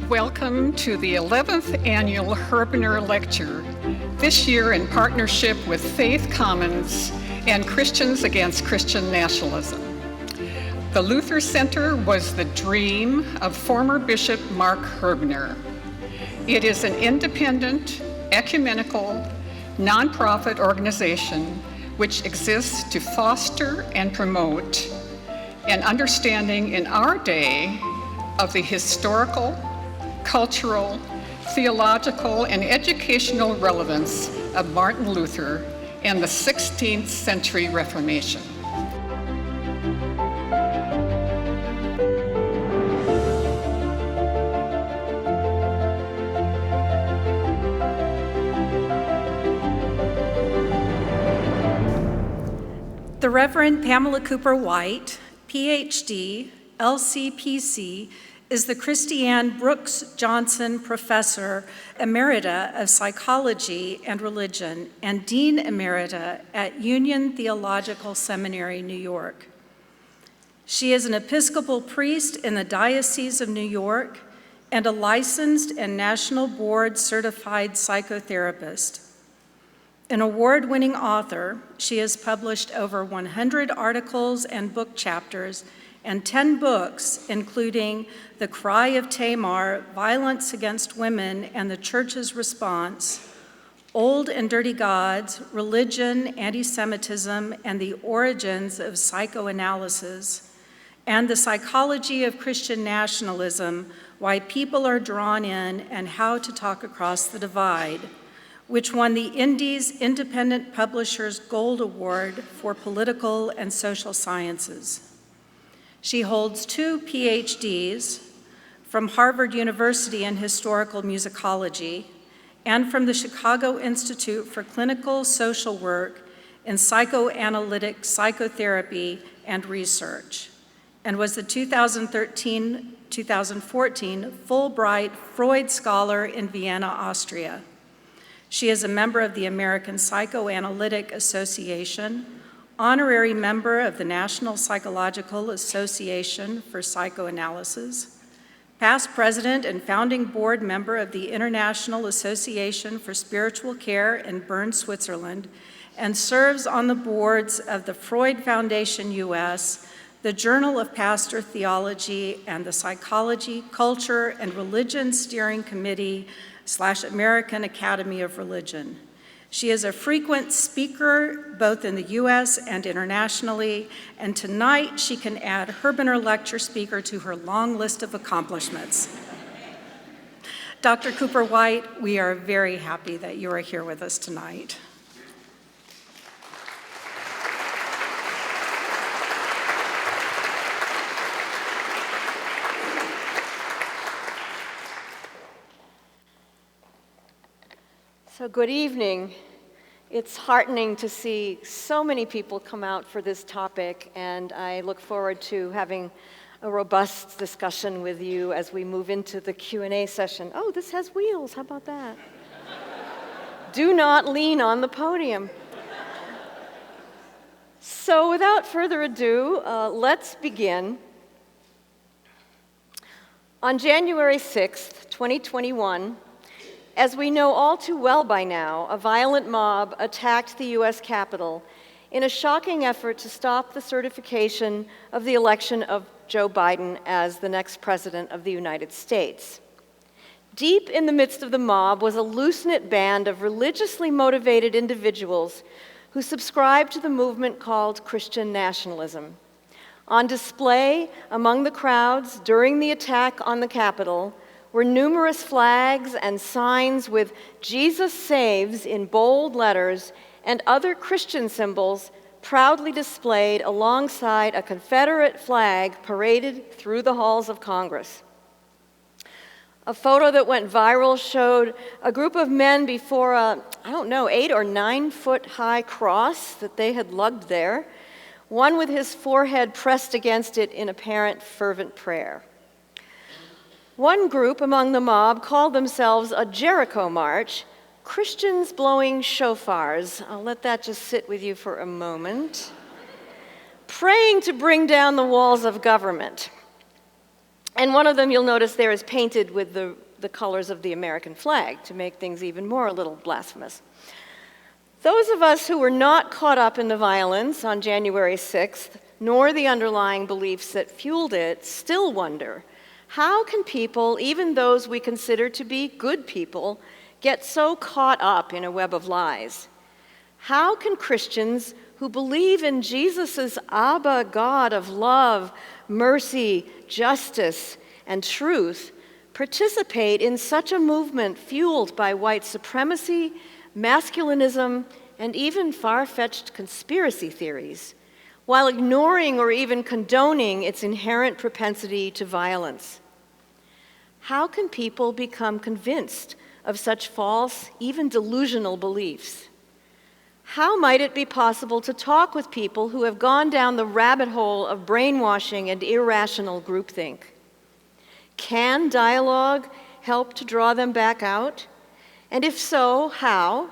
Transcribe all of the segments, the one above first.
Welcome to the 11th Annual Herbener Lecture, this year in partnership with Faith Commons and Christians Against Christian Nationalism. The Luther Center was the dream of former Bishop Mark Herbener. It is an independent, ecumenical, nonprofit organization which exists to foster and promote an understanding in our day of the historical, cultural, theological, and educational relevance of Martin Luther and the 16th century Reformation. The Reverend Pamela Cooper White, PhD, LCPC, is the Christiane Brooks Johnson Professor Emerita of Psychology and Religion and Dean Emerita at Union Theological Seminary, New York. She is an Episcopal priest in the Diocese of New York and a licensed and National Board certified psychotherapist. An award-winning author, she has published over 100 articles and book chapters and 10 books, including The Cry of Tamar, Violence Against Women and the Church's Response, Old and Dirty Gods, Religion, Anti-Semitism, and the Origins of Psychoanalysis, and The Psychology of Christian Nationalism, Why People Are Drawn In and How to Talk Across the Divide, which won the Indies Independent Publishers Gold Award for Political and Social Sciences. She holds 2 PhDs from Harvard University in Historical Musicology and from the Chicago Institute for Clinical Social Work in Psychoanalytic Psychotherapy and Research, and was the 2013-2014 Fulbright Freud Scholar in Vienna, Austria. She is a member of the American Psychoanalytic Association, honorary member of the National Psychological Association for Psychoanalysis, past president and founding board member of the International Association for Spiritual Care in Bern, Switzerland, and serves on the boards of the Freud Foundation US, the Journal of Pastor Theology, and the Psychology, Culture, and Religion Steering Committee / American Academy of Religion. She is a frequent speaker both in the US and internationally, and tonight she can add Herbener Lecture speaker to her long list of accomplishments. Dr. Cooper White, we are very happy that you are here with us tonight. So good evening. It's heartening to see so many people come out for this topic, and I look forward to having a robust discussion with you as we move into the Q&A session. Oh, this has wheels. How about that? Do not lean on the podium. So without further ado, let's begin. On January 6th, 2021, as we know all too well by now, a violent mob attacked the U.S. Capitol in a shocking effort to stop the certification of the election of Joe Biden as the next president of the United States. Deep in the midst of the mob was a loose-knit band of religiously motivated individuals who subscribed to the movement called Christian nationalism. On display among the crowds during the attack on the Capitol were numerous flags and signs with "Jesus Saves" in bold letters and other Christian symbols proudly displayed alongside a Confederate flag paraded through the halls of Congress. A photo that went viral showed a group of men before a, 8 or 9 foot high cross that they had lugged there, one with his forehead pressed against it in apparent fervent prayer. One group among the mob called themselves a Jericho March, Christians blowing shofars. I'll let that just sit with you for a moment. Praying to bring down the walls of government. And one of them, you'll notice there, is painted with the colors of the American flag to make things even more a little blasphemous. Those of us who were not caught up in the violence on January 6th, nor the underlying beliefs that fueled it, still wonder, how can people, even those we consider to be good people, get so caught up in a web of lies? How can Christians who believe in Jesus' Abba God of love, mercy, justice, and truth participate in such a movement fueled by white supremacy, masculinism, and even far-fetched conspiracy theories, while ignoring or even condoning its inherent propensity to violence? How can people become convinced of such false, even delusional beliefs? How might it be possible to talk with people who have gone down the rabbit hole of brainwashing and irrational groupthink? Can dialogue help to draw them back out? And if so, how?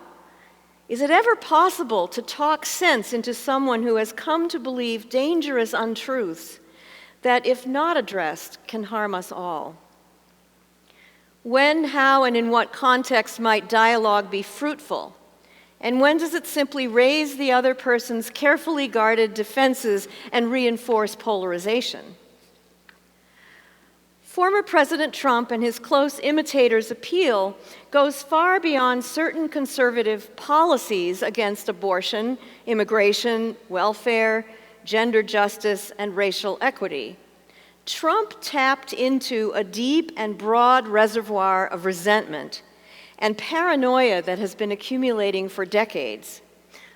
Is it ever possible to talk sense into someone who has come to believe dangerous untruths that, if not addressed, can harm us all? When, how, and in what context might dialogue be fruitful? And when does it simply raise the other person's carefully guarded defenses and reinforce polarization? Former President Trump and his close imitators' appeal goes far beyond certain conservative policies against abortion, immigration, welfare, gender justice, and racial equity. Trump tapped into a deep and broad reservoir of resentment and paranoia that has been accumulating for decades.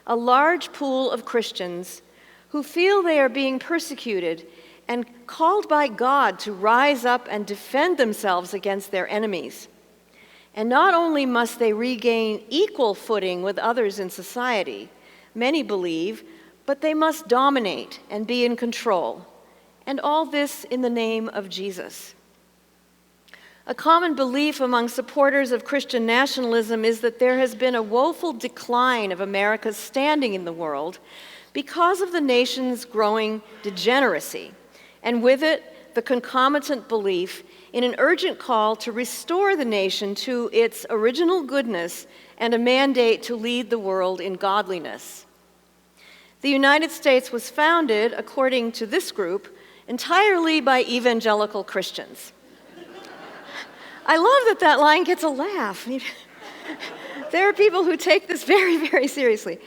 A large pool of Christians who feel they are being persecuted and called by God to rise up and defend themselves against their enemies. And not only must they regain equal footing with others in society, many believe, but they must dominate and be in control. And all this in the name of Jesus. A common belief among supporters of Christian nationalism is that there has been a woeful decline of America's standing in the world because of the nation's growing degeneracy, and with it, the concomitant belief in an urgent call to restore the nation to its original goodness and a mandate to lead the world in godliness. The United States was founded, according to this group, entirely by evangelical Christians. I love that line gets a laugh. There are people who take this very, very seriously.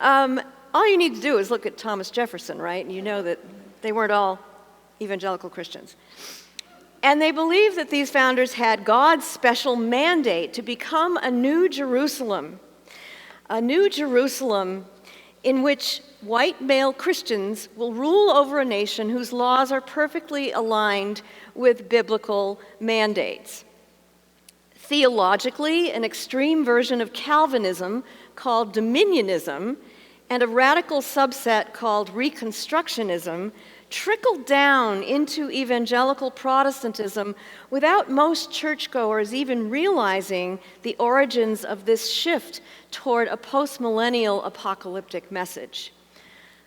All you need to do is look at Thomas Jefferson, right? And you know that they weren't all evangelical Christians. And they believed that these founders had God's special mandate to become a new Jerusalem in which white male Christians will rule over a nation whose laws are perfectly aligned with biblical mandates. Theologically, an extreme version of Calvinism called dominionism and a radical subset called Reconstructionism trickled down into evangelical Protestantism without most churchgoers even realizing the origins of this shift toward a postmillennial apocalyptic message.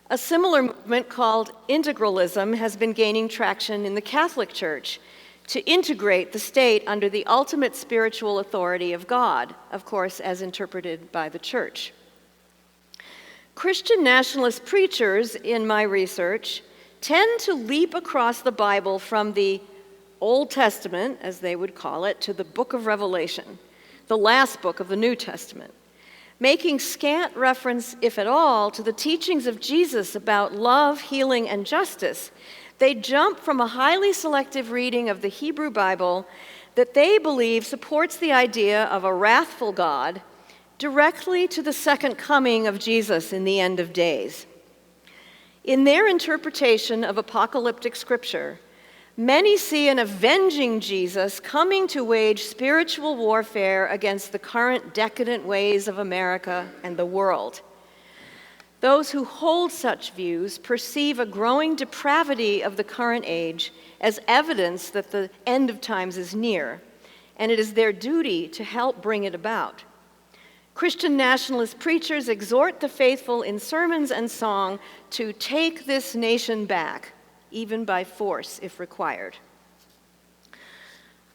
A similar movement called integralism has been gaining traction in the Catholic Church to integrate the state under the ultimate spiritual authority of God, of course, as interpreted by the Church. Christian nationalist preachers, in my research, tend to leap across the Bible from the Old Testament, as they would call it, to the book of Revelation, the last book of the New Testament, making scant reference, if at all, to the teachings of Jesus about love, healing, and justice. They jump from a highly selective reading of the Hebrew Bible that they believe supports the idea of a wrathful God directly to the second coming of Jesus in the end of days. In their interpretation of apocalyptic scripture, many see an avenging Jesus coming to wage spiritual warfare against the current decadent ways of America and the world. Those who hold such views perceive a growing depravity of the current age as evidence that the end of times is near, and it is their duty to help bring it about. Christian nationalist preachers exhort the faithful in sermons and song to take this nation back, even by force if required.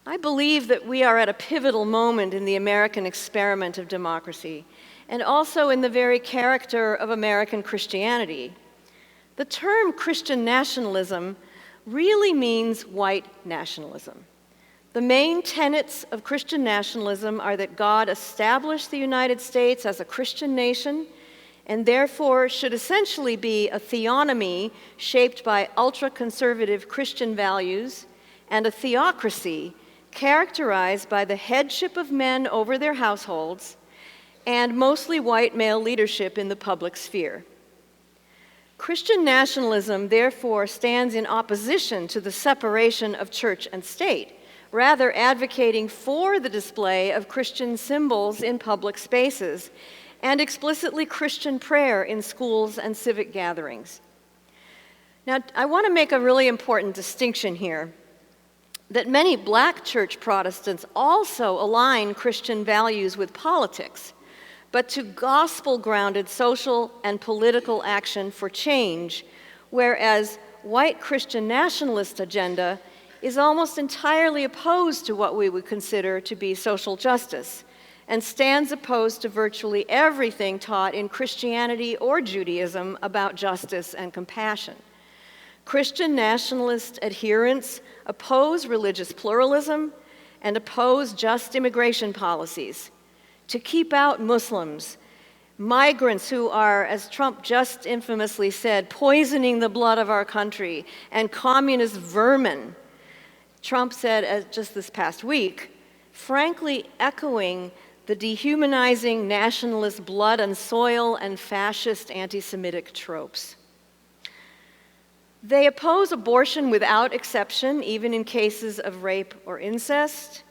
I believe that we are at a pivotal moment in the American experiment of democracy, and also in the very character of American Christianity. The term Christian nationalism really means white nationalism. The main tenets of Christian nationalism are that God established the United States as a Christian nation and therefore should essentially be a theonomy shaped by ultra-conservative Christian values and a theocracy characterized by the headship of men over their households and mostly white male leadership in the public sphere. Christian nationalism, therefore, stands in opposition to the separation of church and state, rather advocating for the display of Christian symbols in public spaces and explicitly Christian prayer in schools and civic gatherings. Now, I want to make a really important distinction here, that many black church Protestants also align Christian values with politics, but to gospel-grounded social and political action for change, whereas white Christian nationalist agenda is almost entirely opposed to what we would consider to be social justice and stands opposed to virtually everything taught in Christianity or Judaism about justice and compassion. Christian nationalist adherents oppose religious pluralism and oppose just immigration policies to keep out Muslims, migrants who are, as Trump just infamously said, poisoning the blood of our country, and communist vermin. Trump said just this past week, frankly echoing the dehumanizing nationalist blood and soil and fascist anti-Semitic tropes. They oppose abortion without exception, even in cases of rape or incest.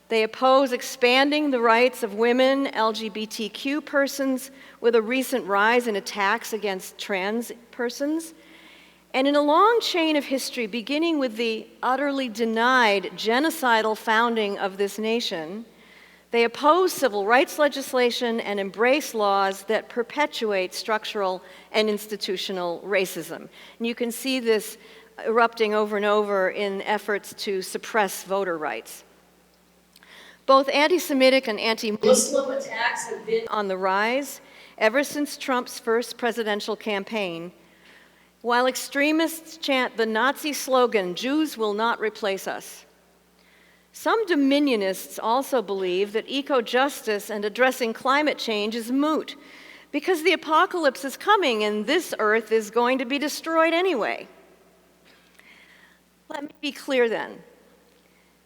They oppose expanding the rights of women, LGBTQ persons, with a recent rise in attacks against trans persons. And in a long chain of history, beginning with the utterly denied genocidal founding of this nation, they oppose civil rights legislation and embrace laws that perpetuate structural and institutional racism. And you can see this erupting over and over in efforts to suppress voter rights. Both anti-Semitic and anti-Muslim attacks have been on the rise ever since Trump's first presidential campaign, while extremists chant the Nazi slogan, "Jews will not replace us." Some dominionists also believe that eco-justice and addressing climate change is moot because the apocalypse is coming and this earth is going to be destroyed anyway. Let me be clear then.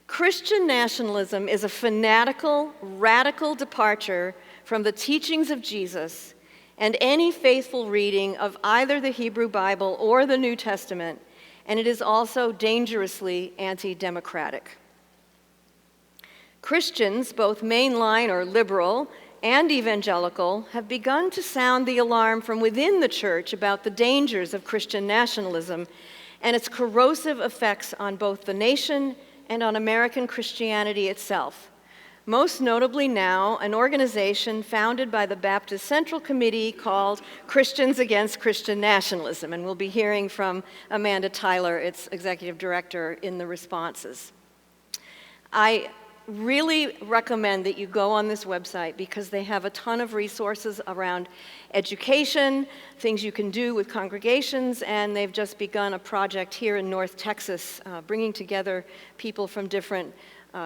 Christian nationalism is a fanatical, radical departure from the teachings of Jesus and any faithful reading of either the Hebrew Bible or the New Testament, and it is also dangerously anti-democratic. Christians, both mainline or liberal and evangelical, have begun to sound the alarm from within the church about the dangers of Christian nationalism and its corrosive effects on both the nation and on American Christianity itself. Most notably now, an organization founded by the Baptist Central Committee called Christians Against Christian Nationalism, and we'll be hearing from Amanda Tyler, its executive director, in the responses. I really recommend that you go on this website because they have a ton of resources around education, things you can do with congregations, and they've just begun a project here in North Texas, bringing together people from different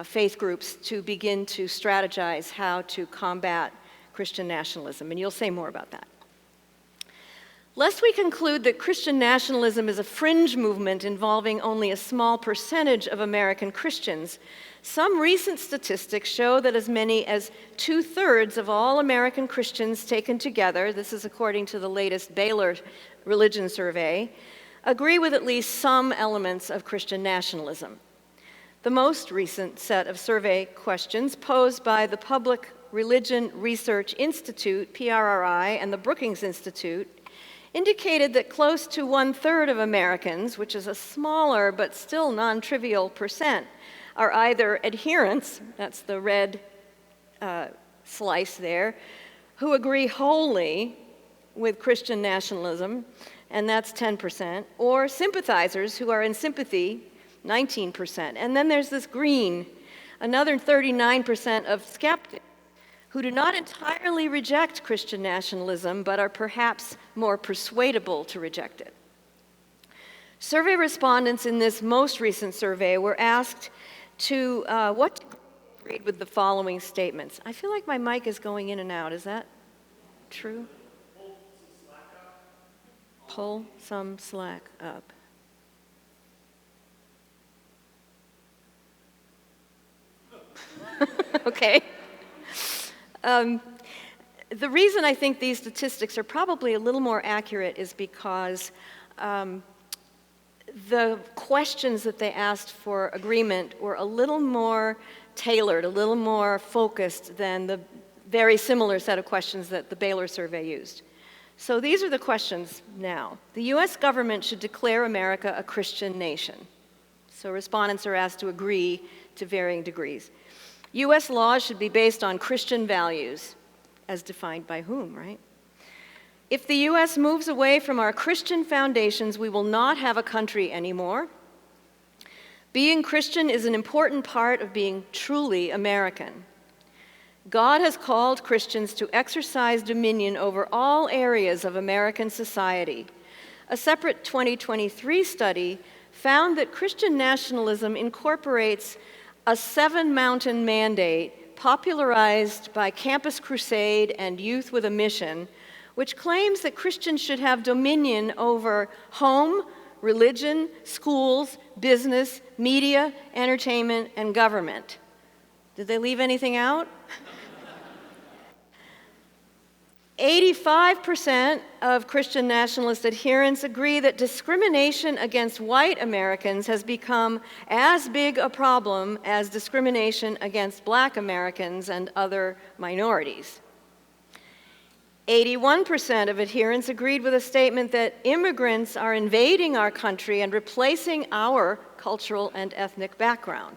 faith groups to begin to strategize how to combat Christian nationalism, and you'll say more about that. Lest we conclude that Christian nationalism is a fringe movement involving only a small percentage of American Christians, some recent statistics show that as many as 2/3 of all American Christians taken together, this is according to the latest Baylor Religion Survey, agree with at least some elements of Christian nationalism. The most recent set of survey questions posed by the Public Religion Research Institute, PRRI, and the Brookings Institute indicated that close to 1/3 of Americans, which is a smaller but still non-trivial percent, are either adherents, that's the red slice there, who agree wholly with Christian nationalism, and that's 10%, or sympathizers who are in sympathy, 19%. And then there's this green Another 39% of skeptics who do not entirely reject Christian nationalism, but are perhaps more persuadable to reject it. Survey respondents in this most recent survey were asked to what degree they agreed with the following statements. I feel like my mic is going in and out. Is that true? Pull some slack up. Okay. The reason I think these statistics are probably a little more accurate is because the questions that they asked for agreement were a little more tailored, a little more focused than the very similar set of questions that the Baylor survey used. So these are the questions now. The US government should declare America a Christian nation. So respondents are asked to agree to varying degrees. US laws should be based on Christian values, as defined by whom, right? If the US moves away from our Christian foundations, we will not have a country anymore. Being Christian is an important part of being truly American. God has called Christians to exercise dominion over all areas of American society. A separate 2023 study found that Christian nationalism incorporates a 7-mountain mandate popularized by Campus Crusade and Youth with a Mission, which claims that Christians should have dominion over home, religion, schools, business, media, entertainment, and government. Did they leave anything out? 85% of Christian nationalist adherents agree that discrimination against white Americans has become as big a problem as discrimination against Black Americans and other minorities. 81% of adherents agreed with a statement that immigrants are invading our country and replacing our cultural and ethnic background.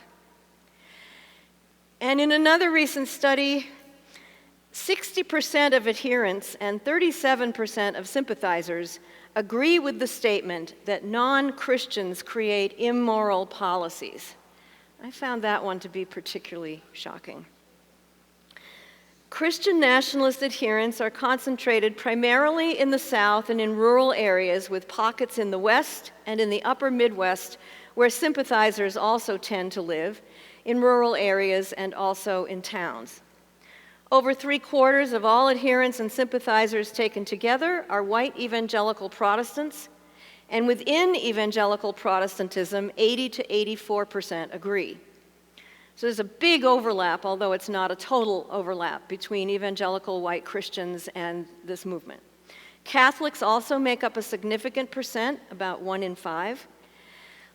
And in another recent study, 60% of adherents and 37% of sympathizers agree with the statement that non-Christians create immoral policies. I found that one to be particularly shocking. Christian nationalist adherents are concentrated primarily in the South and in rural areas, with pockets in the West and in the upper Midwest, where sympathizers also tend to live, in rural areas and also in towns. Over 3/4 of all adherents and sympathizers taken together are white evangelical Protestants, and within evangelical Protestantism, 80 to 84% agree. So there's a big overlap, although it's not a total overlap, between evangelical white Christians and this movement. Catholics also make up a significant percent, about 1 in 5.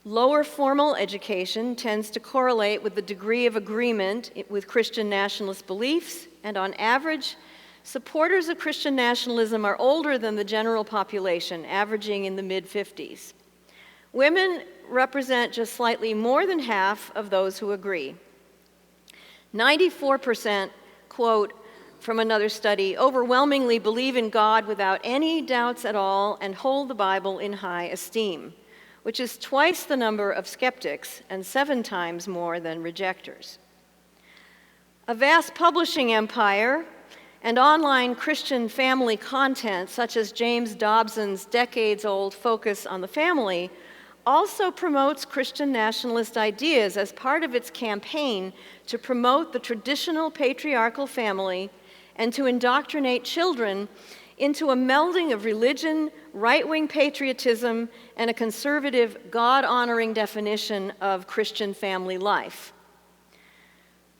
Lower formal education tends to correlate with the degree of agreement with Christian nationalist beliefs, and on average, supporters of Christian nationalism are older than the general population, averaging in the mid-50s. Women represent just slightly more than half of those who agree. 94%, quote from another study, overwhelmingly believe in God without any doubts at all and hold the Bible in high esteem, which is twice the number of skeptics and 7 times more than rejectors. A vast publishing empire and online Christian family content, such as James Dobson's decades-old focus on the family, also promotes Christian nationalist ideas as part of its campaign to promote the traditional patriarchal family and to indoctrinate children into a melding of religion, right-wing patriotism, and a conservative, God-honoring definition of Christian family life.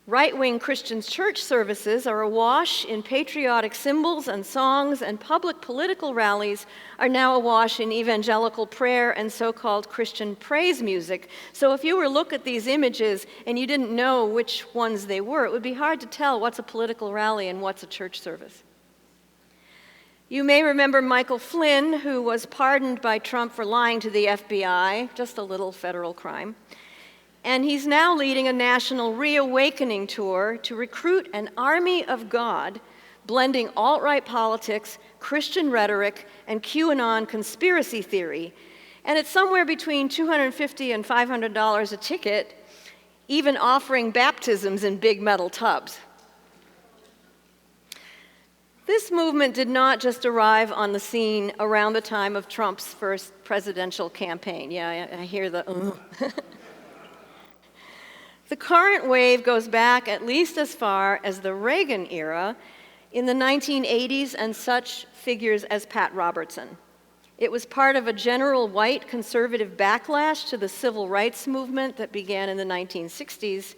Right-wing Christian church services are awash in patriotic symbols and songs, and public political rallies are now awash in evangelical prayer and so-called Christian praise music. So if you were to look at these images and you didn't know which ones they were, it would be hard to tell what's a political rally and what's a church service. You may remember Michael Flynn, who was pardoned by Trump for lying to the FBI, just a little federal crime. And he's now leading a national reawakening tour to recruit an army of God, blending alt-right politics, Christian rhetoric, and QAnon conspiracy theory. And it's somewhere between $250 and $500 a ticket. even offering baptisms in big metal tubs. This movement did not just arrive on the scene around the time of Trump's first presidential campaign. Yeah, I hear the The current wave goes back at least as far as the Reagan era in the 1980s and such figures as Pat Robertson. It was part of a general white conservative backlash to the civil rights movement that began in the 1960s,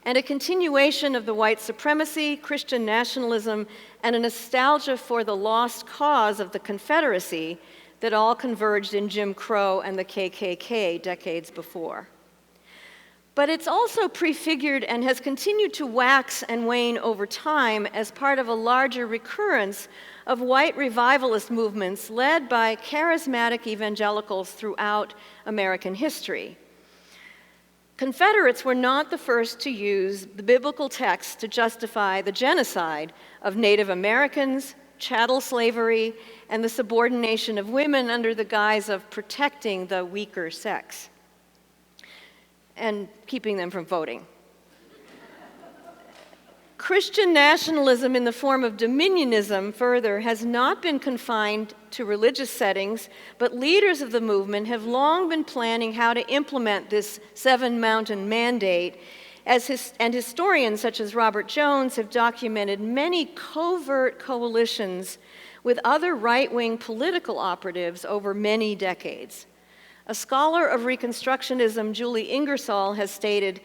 and a continuation of the white supremacy, Christian nationalism, and a nostalgia for the lost cause of the Confederacy that all converged in Jim Crow and the KKK decades before. But it's also prefigured and has continued to wax and wane over time as part of a larger recurrence of white revivalist movements led by charismatic evangelicals throughout American history. Confederates were not the first to use the biblical text to justify the genocide of Native Americans, chattel slavery, and the subordination of women under the guise of protecting the weaker sex and keeping them from voting. Christian nationalism in the form of dominionism, further, has not been confined to religious settings, but leaders of the movement have long been planning how to implement this seven-mountain mandate, and historians such as Robert Jones have documented many covert coalitions with other right-wing political operatives over many decades. A scholar of Reconstructionism, Julie Ingersoll, has stated,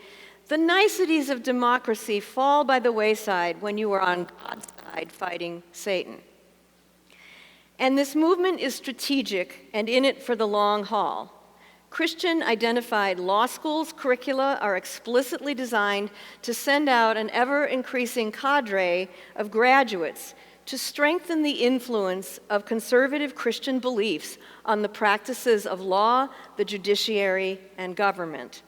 "The niceties of democracy fall by the wayside when you are on God's side fighting Satan." And this movement is strategic and in it for the long haul. Christian-identified law schools' curricula are explicitly designed to send out an ever-increasing cadre of graduates to strengthen the influence of conservative Christian beliefs on the practices of law, the judiciary, and government.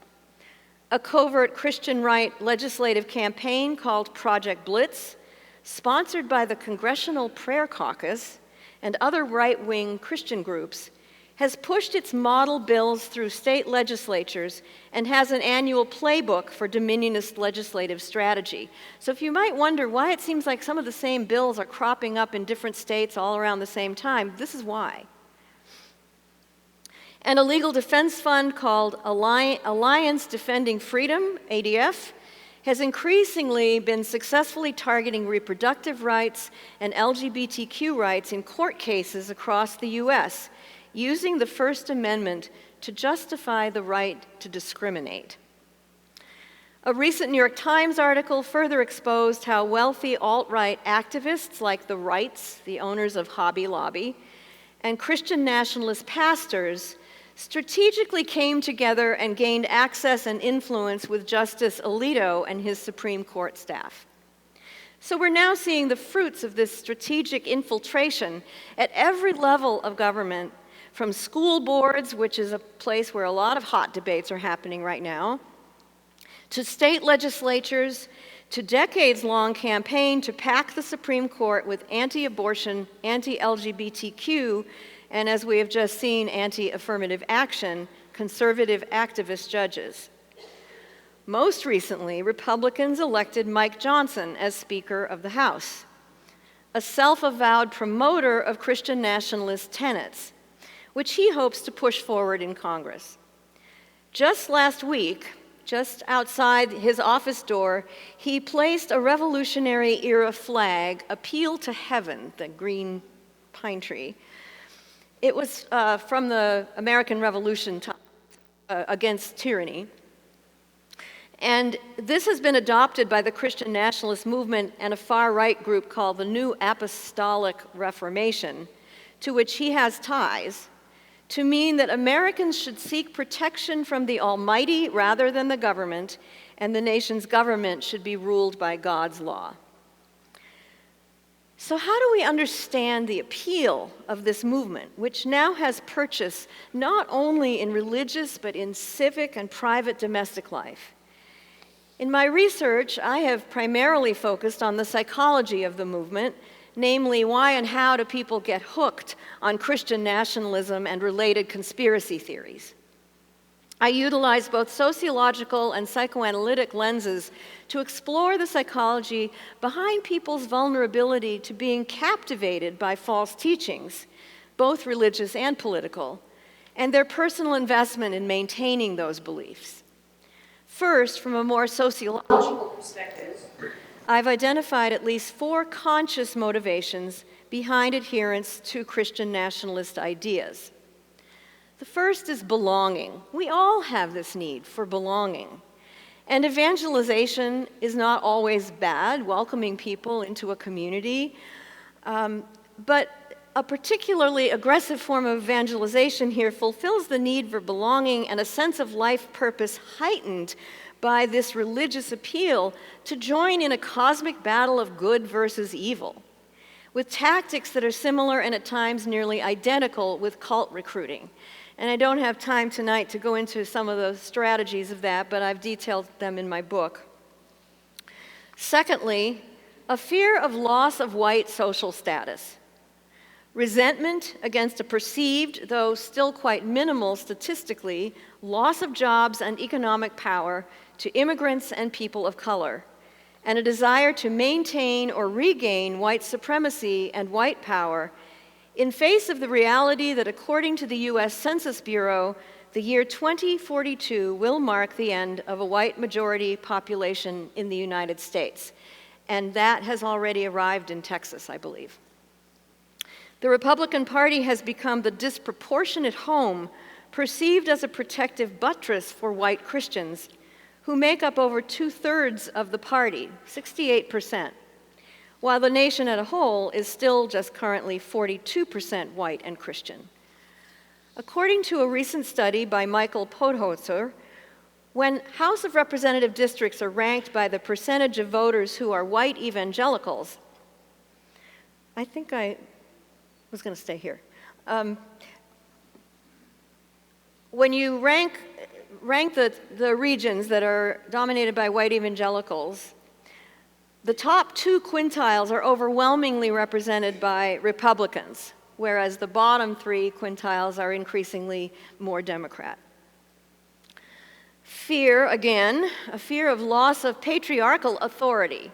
A covert Christian right legislative campaign called Project Blitz, sponsored by the Congressional Prayer Caucus and other right-wing Christian groups, has pushed its model bills through state legislatures and has an annual playbook for dominionist legislative strategy. So if you might wonder why it seems like some of the same bills are cropping up in different states all around the same time, this is why. And a legal defense fund called Alliance Defending Freedom, ADF, has increasingly been successfully targeting reproductive rights and LGBTQ rights in court cases across the US, using the First Amendment to justify the right to discriminate. A recent New York Times article further exposed how wealthy alt-right activists like the Wrights, the owners of Hobby Lobby, and Christian nationalist pastors strategically came together and gained access and influence with Justice Alito and his Supreme Court staff. So we're now seeing the fruits of this strategic infiltration at every level of government, from school boards, which is a place where a lot of hot debates are happening right now, to state legislatures, to decades-long campaign to pack the Supreme Court with anti-abortion, anti-LGBTQ, and as we have just seen, anti-affirmative action, conservative activist judges. Most recently, Republicans elected Mike Johnson as Speaker of the House, a self-avowed promoter of Christian nationalist tenets, which he hopes to push forward in Congress. Just last week, just outside his office door, he placed a Revolutionary-era flag, Appeal to Heaven, the green pine tree. It was from the American Revolution against tyranny. And this has been adopted by the Christian nationalist movement and a far-right group called the New Apostolic Reformation, to which he has ties, to mean that Americans should seek protection from the Almighty rather than the government, and the nation's government should be ruled by God's law. So how do we understand the appeal of this movement, which now has purchase not only in religious but in civic and private domestic life? In my research, I have primarily focused on the psychology of the movement, namely, why and how do people get hooked on Christian nationalism and related conspiracy theories? I utilize both sociological and psychoanalytic lenses to explore the psychology behind people's vulnerability to being captivated by false teachings, both religious and political, and their personal investment in maintaining those beliefs. First, from a more sociological perspective, I've identified at least 4 conscious motivations behind adherence to Christian nationalist ideas. The first is belonging. We all have this need for belonging. And evangelization is not always bad, welcoming people into a community, but a particularly aggressive form of evangelization here fulfills the need for belonging and a sense of life purpose heightened by this religious appeal to join in a cosmic battle of good versus evil, with tactics that are similar and at times nearly identical with cult recruiting. And I don't have time tonight to go into some of the strategies of that, but I've detailed them in my book. Secondly, a fear of loss of white social status. Resentment against a perceived, though still quite minimal statistically, loss of jobs and economic power to immigrants and people of color, and a desire to maintain or regain white supremacy and white power in face of the reality that, according to the US Census Bureau, the year 2042 will mark the end of a white majority population in the United States. And that has already arrived in Texas, I believe. The Republican Party has become the disproportionate home perceived as a protective buttress for white Christians, who make up over 2/3 of the party, 68%, while the nation as a whole is still just currently 42% white and Christian. According to a recent study by Michael Podholzer, when House of Representative districts are ranked by the percentage of voters who are white evangelicals, I think I was going to stay here. When you rank the regions that are dominated by white evangelicals, the top 2 quintiles are overwhelmingly represented by Republicans, whereas the bottom 3 quintiles are increasingly more Democrat. Fear, again, a fear of loss of patriarchal authority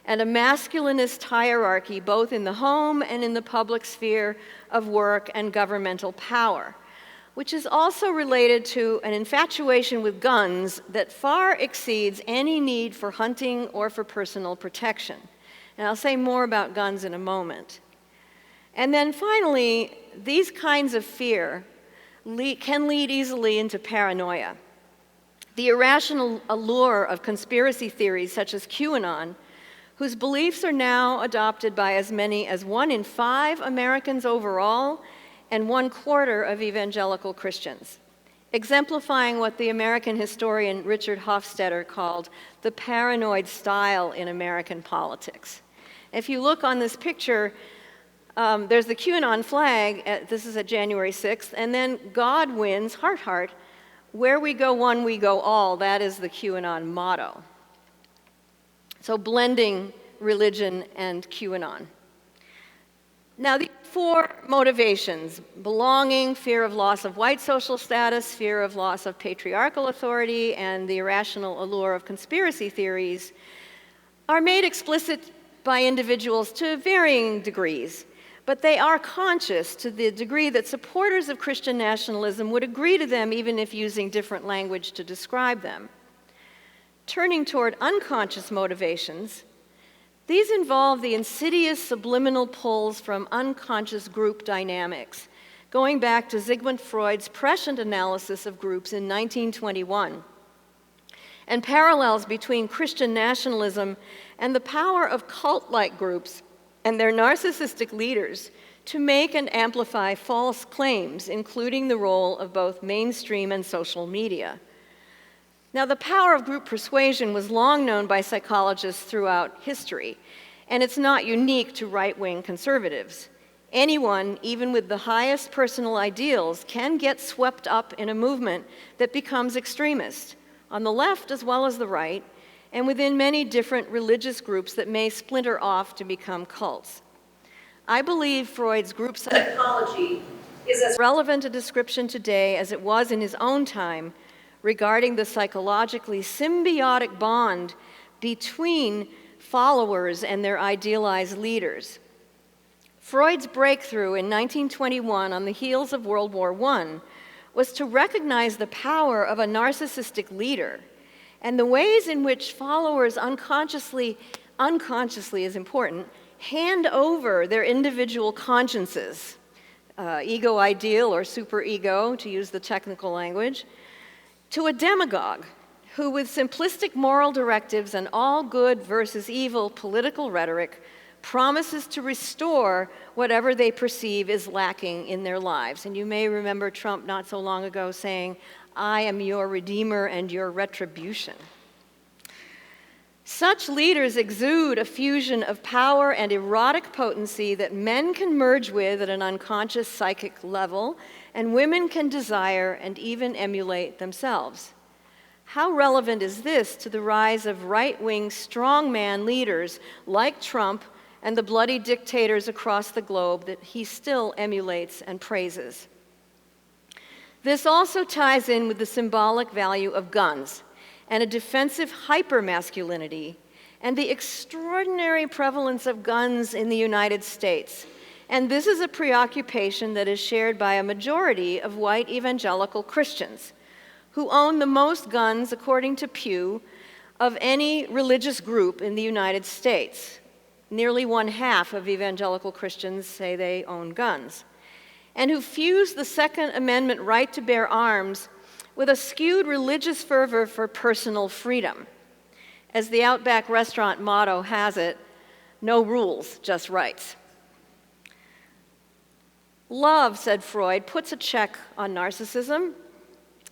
and a masculinist hierarchy both in the home and in the public sphere of work and governmental power, which is also related to an infatuation with guns that far exceeds any need for hunting or for personal protection. And I'll say more about guns in a moment. And then finally, these kinds of fear can lead easily into paranoia. The irrational allure of conspiracy theories such as QAnon, whose beliefs are now adopted by as many as 1 in 5 Americans overall, and 1/4 of evangelical Christians, exemplifying what the American historian Richard Hofstadter called the paranoid style in American politics. If you look on this picture, there's the QAnon flag, this is at January 6th, and then God wins, heart, heart, where we go one, we go all, that is the QAnon motto. So blending religion and QAnon. Now, the 4 motivations, belonging, fear of loss of white social status, fear of loss of patriarchal authority, and the irrational allure of conspiracy theories, are made explicit by individuals to varying degrees, but they are conscious to the degree that supporters of Christian nationalism would agree to them even if using different language to describe them. Turning toward unconscious motivations, these involve the insidious subliminal pulls from unconscious group dynamics, going back to Sigmund Freud's prescient analysis of groups in 1921, and parallels between Christian nationalism and the power of cult-like groups and their narcissistic leaders to make and amplify false claims, including the role of both mainstream and social media. Now, the power of group persuasion was long known by psychologists throughout history, and it's not unique to right-wing conservatives. Anyone, even with the highest personal ideals, can get swept up in a movement that becomes extremist, on the left as well as the right, and within many different religious groups that may splinter off to become cults. I believe Freud's group psychology is as relevant a description today as it was in his own time, regarding the psychologically symbiotic bond between followers and their idealized leaders. Freud's breakthrough in 1921 on the heels of World War I was to recognize the power of a narcissistic leader and the ways in which followers unconsciously is important, hand over their individual consciences, ego ideal or superego, to use the technical language, to a demagogue who, with simplistic moral directives and all good versus evil political rhetoric, promises to restore whatever they perceive is lacking in their lives. And you may remember Trump not so long ago saying, "I am your redeemer and your retribution." Such leaders exude a fusion of power and erotic potency that men can merge with at an unconscious psychic level, and women can desire and even emulate themselves. How relevant is this to the rise of right-wing strongman leaders like Trump and the bloody dictators across the globe that he still emulates and praises? This also ties in with the symbolic value of guns and a defensive hypermasculinity and the extraordinary prevalence of guns in the United States. And this is a preoccupation that is shared by a majority of white evangelical Christians, who own the most guns, according to Pew, of any religious group in the United States. Nearly 1/2 of evangelical Christians say they own guns, and who fuse the Second Amendment right to bear arms with a skewed religious fervor for personal freedom. As the Outback restaurant motto has it, no rules, just rights. Love, said Freud, puts a check on narcissism,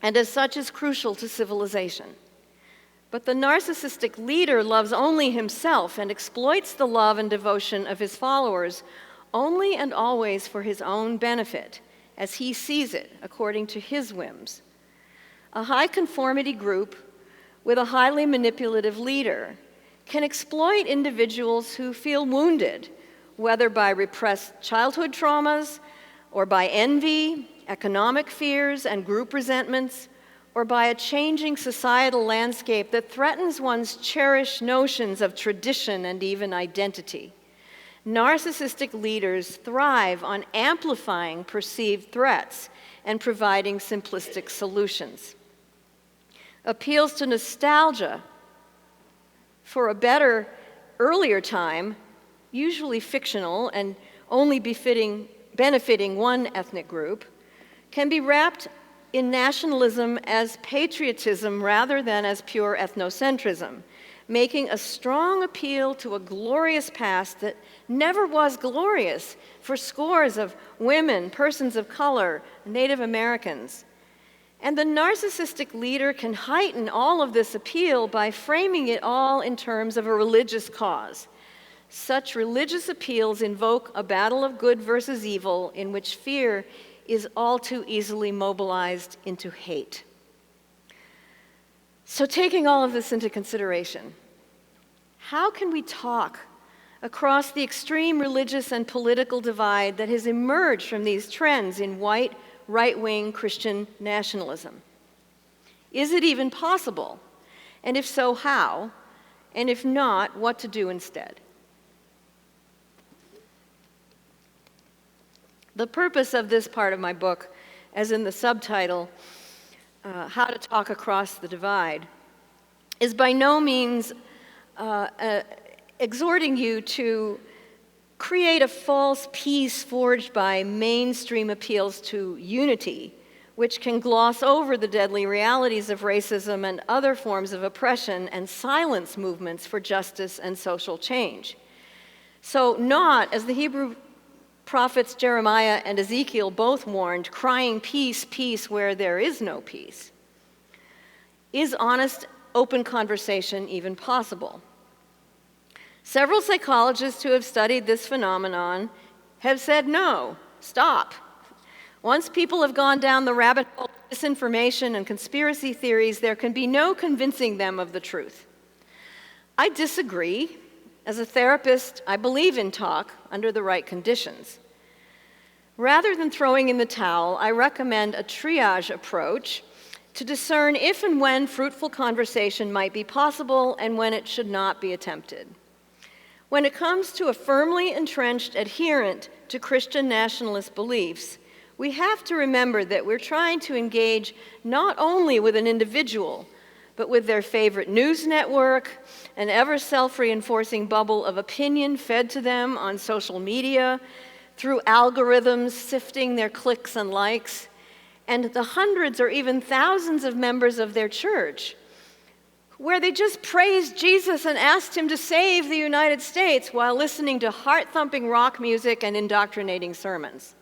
and as such is crucial to civilization. But the narcissistic leader loves only himself and exploits the love and devotion of his followers only and always for his own benefit, as he sees it, according to his whims. A high-conformity group with a highly manipulative leader can exploit individuals who feel wounded, whether by repressed childhood traumas or by envy, economic fears, and group resentments, or by a changing societal landscape that threatens one's cherished notions of tradition and even identity. Narcissistic leaders thrive on amplifying perceived threats and providing simplistic solutions. Appeals to nostalgia for a better, earlier time, usually fictional and only benefiting one ethnic group, can be wrapped in nationalism as patriotism rather than as pure ethnocentrism, making a strong appeal to a glorious past that never was glorious for scores of women, persons of color, Native Americans. And the narcissistic leader can heighten all of this appeal by framing it all in terms of a religious cause. Such religious appeals invoke a battle of good versus evil in which fear is all too easily mobilized into hate. So, taking all of this into consideration, how can we talk across the extreme religious and political divide that has emerged from these trends in white, right-wing Christian nationalism? Is it even possible? And if so, how? And if not, what to do instead? The purpose of this part of my book, as in the subtitle, How to Talk Across the Divide, is by no means exhorting you to create a false peace forged by mainstream appeals to unity, which can gloss over the deadly realities of racism and other forms of oppression and silence movements for justice and social change. So not, as the Hebrew prophets Jeremiah and Ezekiel both warned, crying peace, peace where there is no peace. Is honest, open conversation even possible? Several psychologists who have studied this phenomenon have said no, stop. Once people have gone down the rabbit hole of disinformation and conspiracy theories, there can be no convincing them of the truth. I disagree. As a therapist, I believe in talk under the right conditions. Rather than throwing in the towel, I recommend a triage approach to discern if and when fruitful conversation might be possible and when it should not be attempted. When it comes to a firmly entrenched adherent to Christian nationalist beliefs, we have to remember that we're trying to engage not only with an individual, but with their favorite news network, an ever self-reinforcing bubble of opinion fed to them on social media, through algorithms sifting their clicks and likes, and the hundreds or even thousands of members of their church, where they just praised Jesus and asked him to save the United States while listening to heart-thumping rock music and indoctrinating sermons.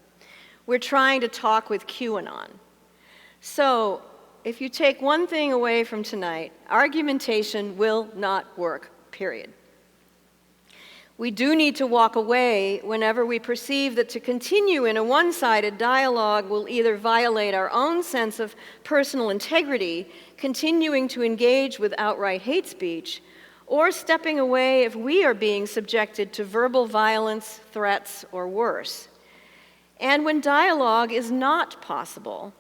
We're trying to talk with QAnon. So, if you take one thing away from tonight, argumentation will not work, period. We do need to walk away whenever we perceive that to continue in a one-sided dialogue will either violate our own sense of personal integrity, continuing to engage with outright hate speech, or stepping away if we are being subjected to verbal violence, threats, or worse. And when dialogue is not possible,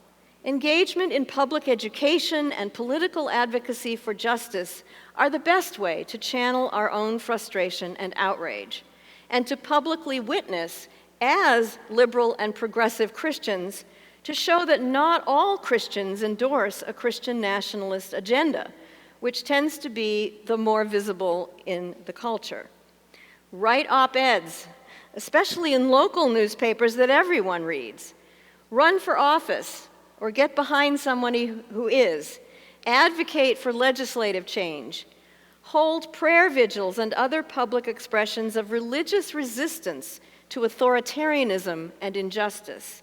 engagement in public education and political advocacy for justice are the best way to channel our own frustration and outrage, and to publicly witness, as liberal and progressive Christians, to show that not all Christians endorse a Christian nationalist agenda, which tends to be the more visible in the culture. Write op-eds, especially in local newspapers that everyone reads. Run for office, or get behind somebody who is. Advocate for legislative change. Hold prayer vigils and other public expressions of religious resistance to authoritarianism and injustice.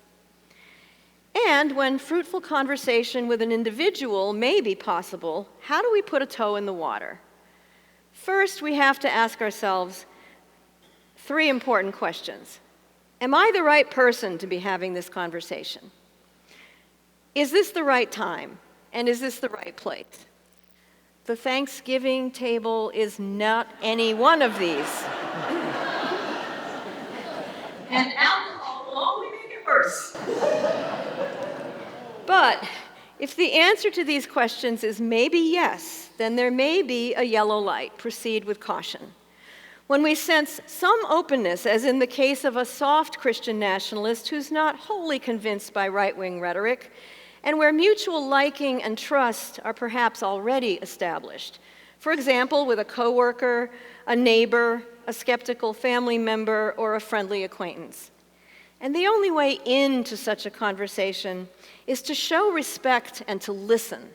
And when fruitful conversation with an individual may be possible, how do we put a toe in the water? First, we have to ask ourselves 3 important questions. Am I the right person to be having this conversation? Is this the right time? And is this the right place? The Thanksgiving table is not any one of these. And alcohol will only make it worse. But if the answer to these questions is maybe yes, then there may be a yellow light. Proceed with caution. When we sense some openness, as in the case of a soft Christian nationalist who's not wholly convinced by right-wing rhetoric, and where mutual liking and trust are perhaps already established. For example, with a coworker, a neighbor, a skeptical family member, or a friendly acquaintance. And the only way into such a conversation is to show respect and to listen,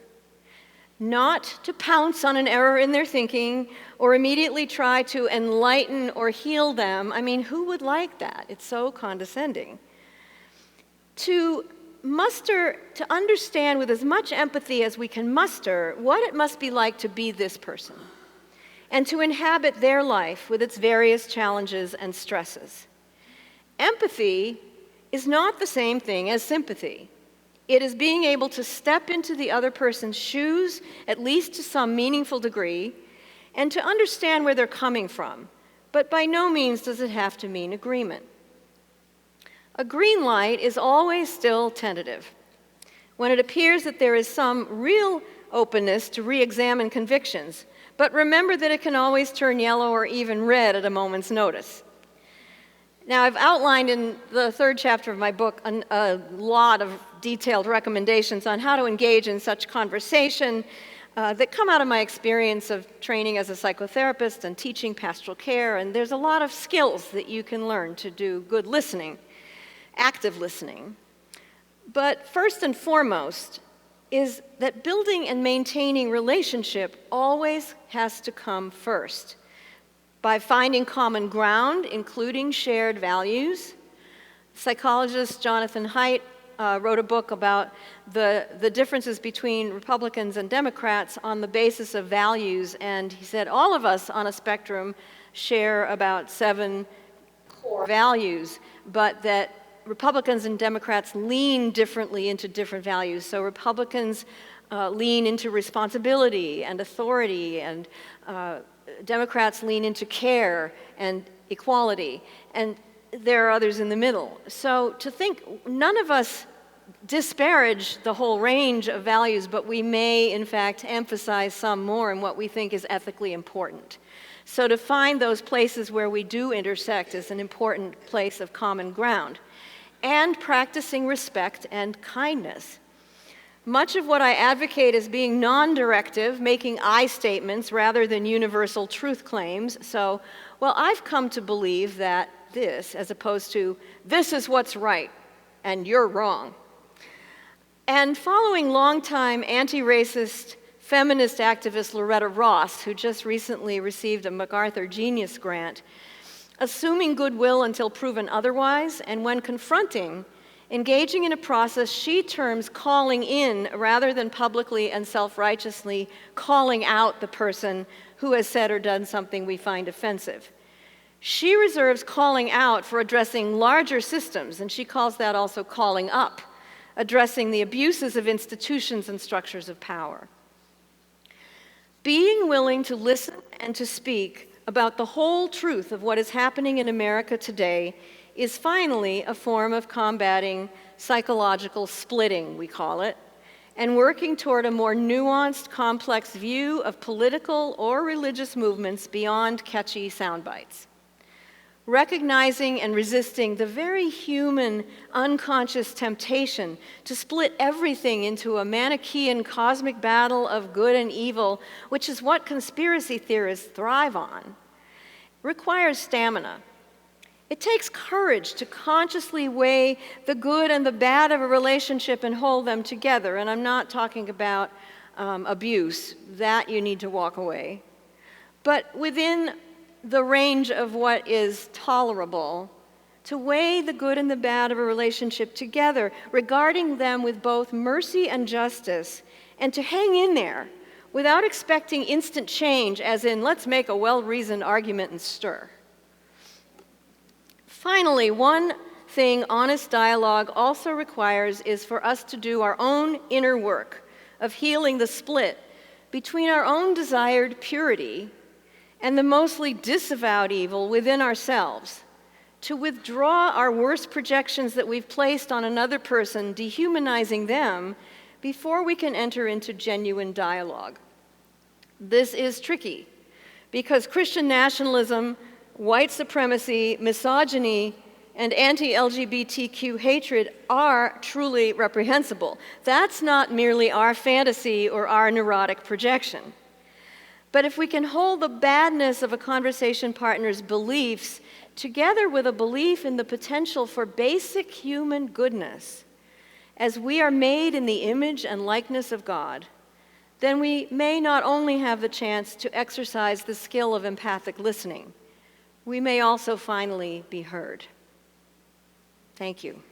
not to pounce on an error in their thinking or immediately try to enlighten or heal them. I mean, who would like that? It's so condescending. To understand with as much empathy as we can muster what it must be like to be this person, and to inhabit their life with its various challenges and stresses. Empathy is not the same thing as sympathy. It is being able to step into the other person's shoes, at least to some meaningful degree, and to understand where they're coming from, but by no means does it have to mean agreement. A green light is always still tentative. When it appears that there is some real openness to re-examine convictions, but remember that it can always turn yellow or even red at a moment's notice. Now, I've outlined in the 3rd chapter of my book a lot of detailed recommendations on how to engage in such conversation that come out of my experience of training as a psychotherapist and teaching pastoral care, and there's a lot of skills that you can learn to do good listening. Active listening. But first and foremost is that building and maintaining relationship always has to come first by finding common ground, including shared values. Psychologist Jonathan Haidt wrote a book about the differences between Republicans and Democrats on the basis of values, and he said all of us on a spectrum share about 7 core values, but that Republicans and Democrats lean differently into different values. So Republicans lean into responsibility and authority, and Democrats lean into care and equality, and there are others in the middle. So to think none of us disparage the whole range of values, but we may, in fact, emphasize some more in what we think is ethically important. So to find those places where we do intersect is an important place of common ground. And practicing respect and kindness. Much of what I advocate is being non-directive, making I statements rather than universal truth claims. So, well, I've come to believe that this, as opposed to this is what's right and you're wrong. And following longtime anti-racist feminist activist Loretta Ross, who just recently received a MacArthur Genius Grant, assuming goodwill until proven otherwise, and when confronting, engaging in a process she terms calling in rather than publicly and self-righteously calling out the person who has said or done something we find offensive. She reserves calling out for addressing larger systems, and she calls that also calling up, addressing the abuses of institutions and structures of power. Being willing to listen and to speak about the whole truth of what is happening in America today is finally a form of combating psychological splitting, we call it, and working toward a more nuanced, complex view of political or religious movements beyond catchy sound bites. Recognizing and resisting the very human, unconscious temptation to split everything into a Manichaean cosmic battle of good and evil, which is what conspiracy theorists thrive on, requires stamina. It takes courage to consciously weigh the good and the bad of a relationship and hold them together. And I'm not talking about abuse. That you need to walk away. But within the range of what is tolerable, to weigh the good and the bad of a relationship together, regarding them with both mercy and justice, and to hang in there without expecting instant change, as in, let's make a well-reasoned argument and stir. Finally, one thing honest dialogue also requires is for us to do our own inner work of healing the split between our own desired purity and the mostly disavowed evil within ourselves, to withdraw our worst projections that we've placed on another person, dehumanizing them, before we can enter into genuine dialogue. This is tricky, because Christian nationalism, white supremacy, misogyny, and anti-LGBTQ hatred are truly reprehensible. That's not merely our fantasy or our neurotic projection. But if we can hold the badness of a conversation partner's beliefs together with a belief in the potential for basic human goodness, as we are made in the image and likeness of God, then we may not only have the chance to exercise the skill of empathic listening, we may also finally be heard. Thank you.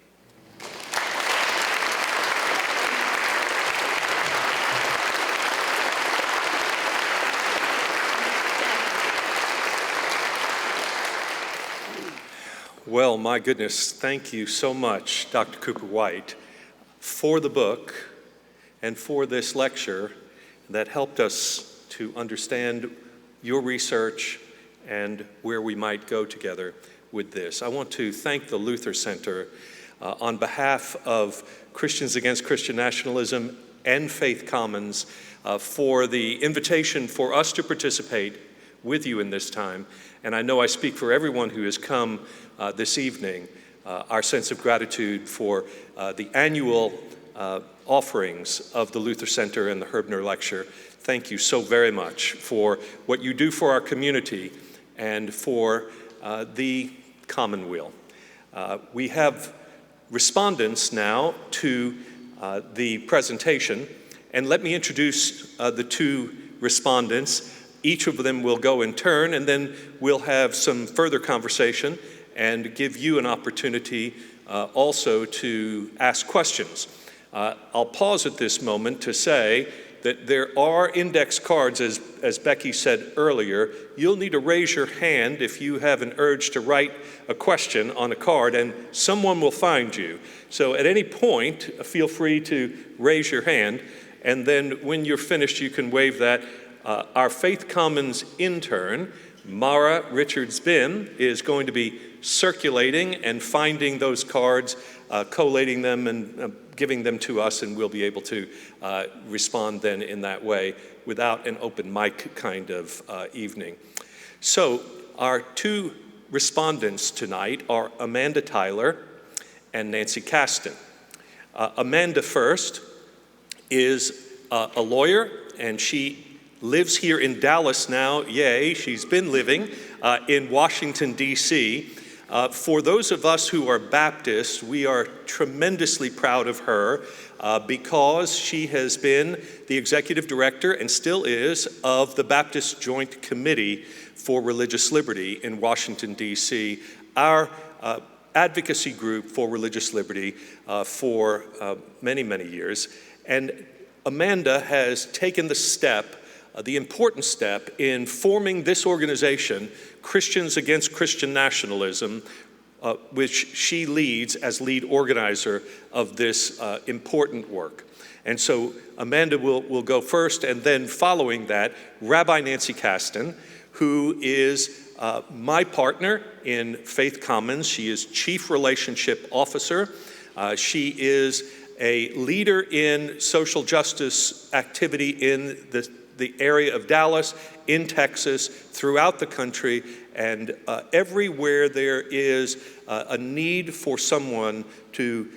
Well, my goodness, thank you so much, Dr. Cooper White, for the book and for this lecture that helped us to understand your research and where we might go together with this. I want to thank the Luther Center on behalf of Christians Against Christian Nationalism and Faith Commons for the invitation for us to participate with you in this time. And I know I speak for everyone who has come this evening, our sense of gratitude for the annual offerings of the Luther Center and the Herbener Lecture. Thank you so very much for what you do for our community and for the commonweal. We have respondents now to the presentation, and let me introduce the two respondents. Each of them will go in turn, and then we'll have some further conversation and give you an opportunity also to ask questions. I'll pause at this moment to say that there are index cards, as Becky said earlier. You'll need to raise your hand if you have an urge to write a question on a card, and someone will find you. So at any point, feel free to raise your hand, and then when you're finished, you can wave that. Our Faith Commons intern Mara Richards-Bim is going to be circulating and finding those cards, collating them and giving them to us, and we'll be able to respond then in that way without an open mic kind of evening. So our two respondents tonight are Amanda Tyler and Nancy Kasten. Amanda first is a lawyer, and she lives here in Dallas now. Yay, she's been living in Washington, D.C. For those of us who are Baptists, we are tremendously proud of her because she has been the executive director, and still is, of the Baptist Joint Committee for Religious Liberty in Washington, D.C., our advocacy group for religious liberty for many, many years. And Amanda has taken the important step in forming this organization, Christians Against Christian Nationalism, which she leads as lead organizer of this important work. And so Amanda will go first, and then following that, Rabbi Nancy Kasten, who is my partner in Faith Commons. She is Chief Relationship Officer. She is a leader in social justice activity in the area of Dallas, in Texas, throughout the country, and everywhere there is a need for someone to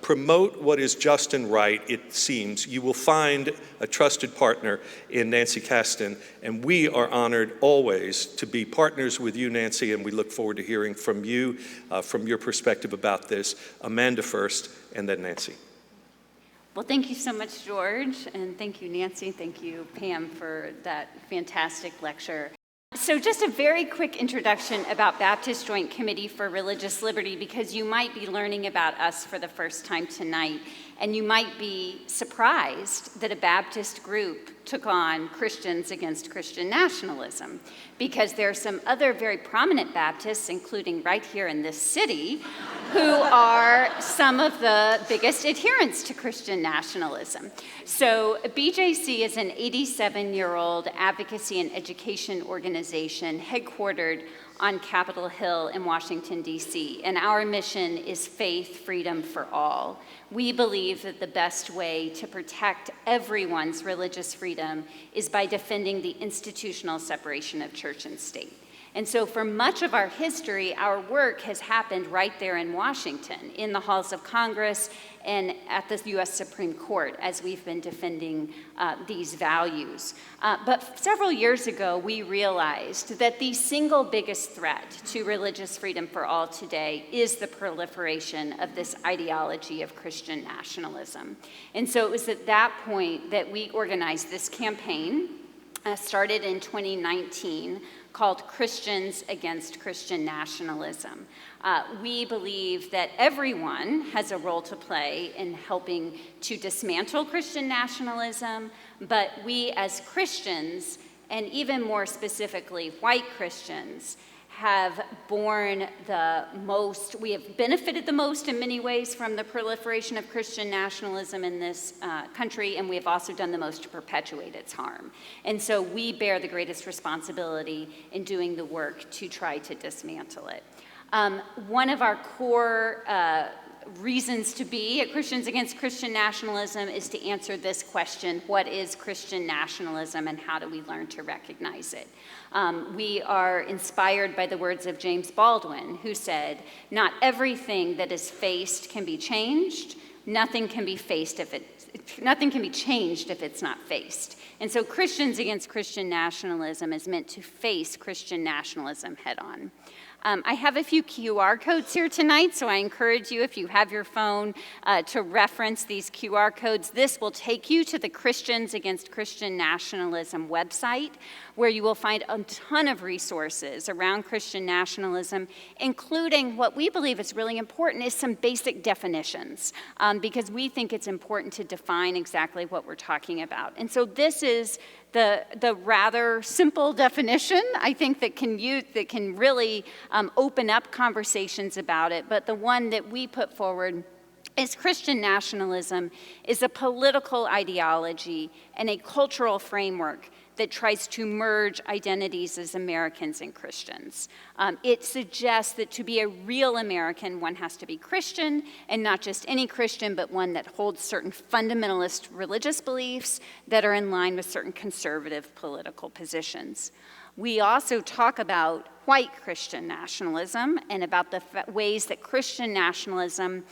promote what is just and right, it seems, you will find a trusted partner in Nancy Kasten, and we are honored always to be partners with you, Nancy, and we look forward to hearing from you, from your perspective about this. Amanda first, and then Nancy. Well, thank you so much, George, and thank you, Nancy. Thank you, Pam, for that fantastic lecture. So just a very quick introduction about Baptist Joint Committee for Religious Liberty, because you might be learning about us for the first time tonight, and you might be surprised that a Baptist group took on Christians Against Christian Nationalism, because there are some other very prominent Baptists, including right here in this city, who are some of the biggest adherents to Christian nationalism. So BJC is an 87-year-old advocacy and education organization headquartered on Capitol Hill in Washington, D.C., and our mission is faith, freedom for all. We believe that the best way to protect everyone's religious freedom is by defending the institutional separation of church and state. And so for much of our history, our work has happened right there in Washington, in the halls of Congress and at the U.S. Supreme Court, as we've been defending these values. But several years ago, we realized that the single biggest threat to religious freedom for all today is the proliferation of this ideology of Christian nationalism. And so it was at that point that we organized this campaign, started in 2019, called Christians Against Christian Nationalism. We believe that everyone has a role to play in helping to dismantle Christian nationalism, but we as Christians, and even more specifically white Christians, have borne the most, we have benefited the most in many ways from the proliferation of Christian nationalism in this country, and we have also done the most to perpetuate its harm. And so we bear the greatest responsibility in doing the work to try to dismantle it. One of our core reasons to be at Christians Against Christian Nationalism is to answer this question: what is Christian nationalism and how do we learn to recognize it? We are inspired by the words of James Baldwin, who said, "Not everything that is faced can be changed. Nothing can be changed if it's not faced." And so Christians Against Christian Nationalism is meant to face Christian nationalism head on. I have a few QR codes here tonight, so I encourage you, if you have your phone, to reference these QR codes. This will take you to the Christians Against Christian Nationalism website, where you will find a ton of resources around Christian nationalism, including what we believe is really important is some basic definitions, because we think it's important to define exactly what we're talking about. And so this is the rather simple definition, I think, that can really open up conversations about it. But the one that we put forward is Christian nationalism is a political ideology and a cultural framework that tries to merge identities as Americans and Christians. It suggests that to be a real American, one has to be Christian, and not just any Christian, but one that holds certain fundamentalist religious beliefs that are in line with certain conservative political positions. We also talk about white Christian nationalism and about the ways that Christian nationalism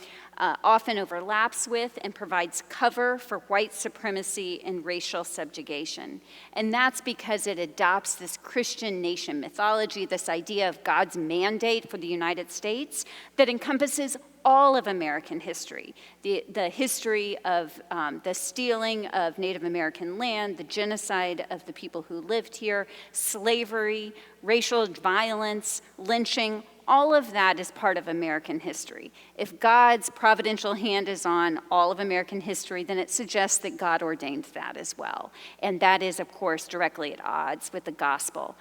often overlaps with and provides cover for white supremacy and racial subjugation. And that's because it adopts this Christian nation mythology, this idea of God's mandate for the United States that encompasses all of American history, the history of the stealing of Native American land, the genocide of the people who lived here, slavery, racial violence, lynching. All of that is part of American history. If God's providential hand is on all of American history, then it suggests that God ordained that as well. And that is, of course, directly at odds with the gospel.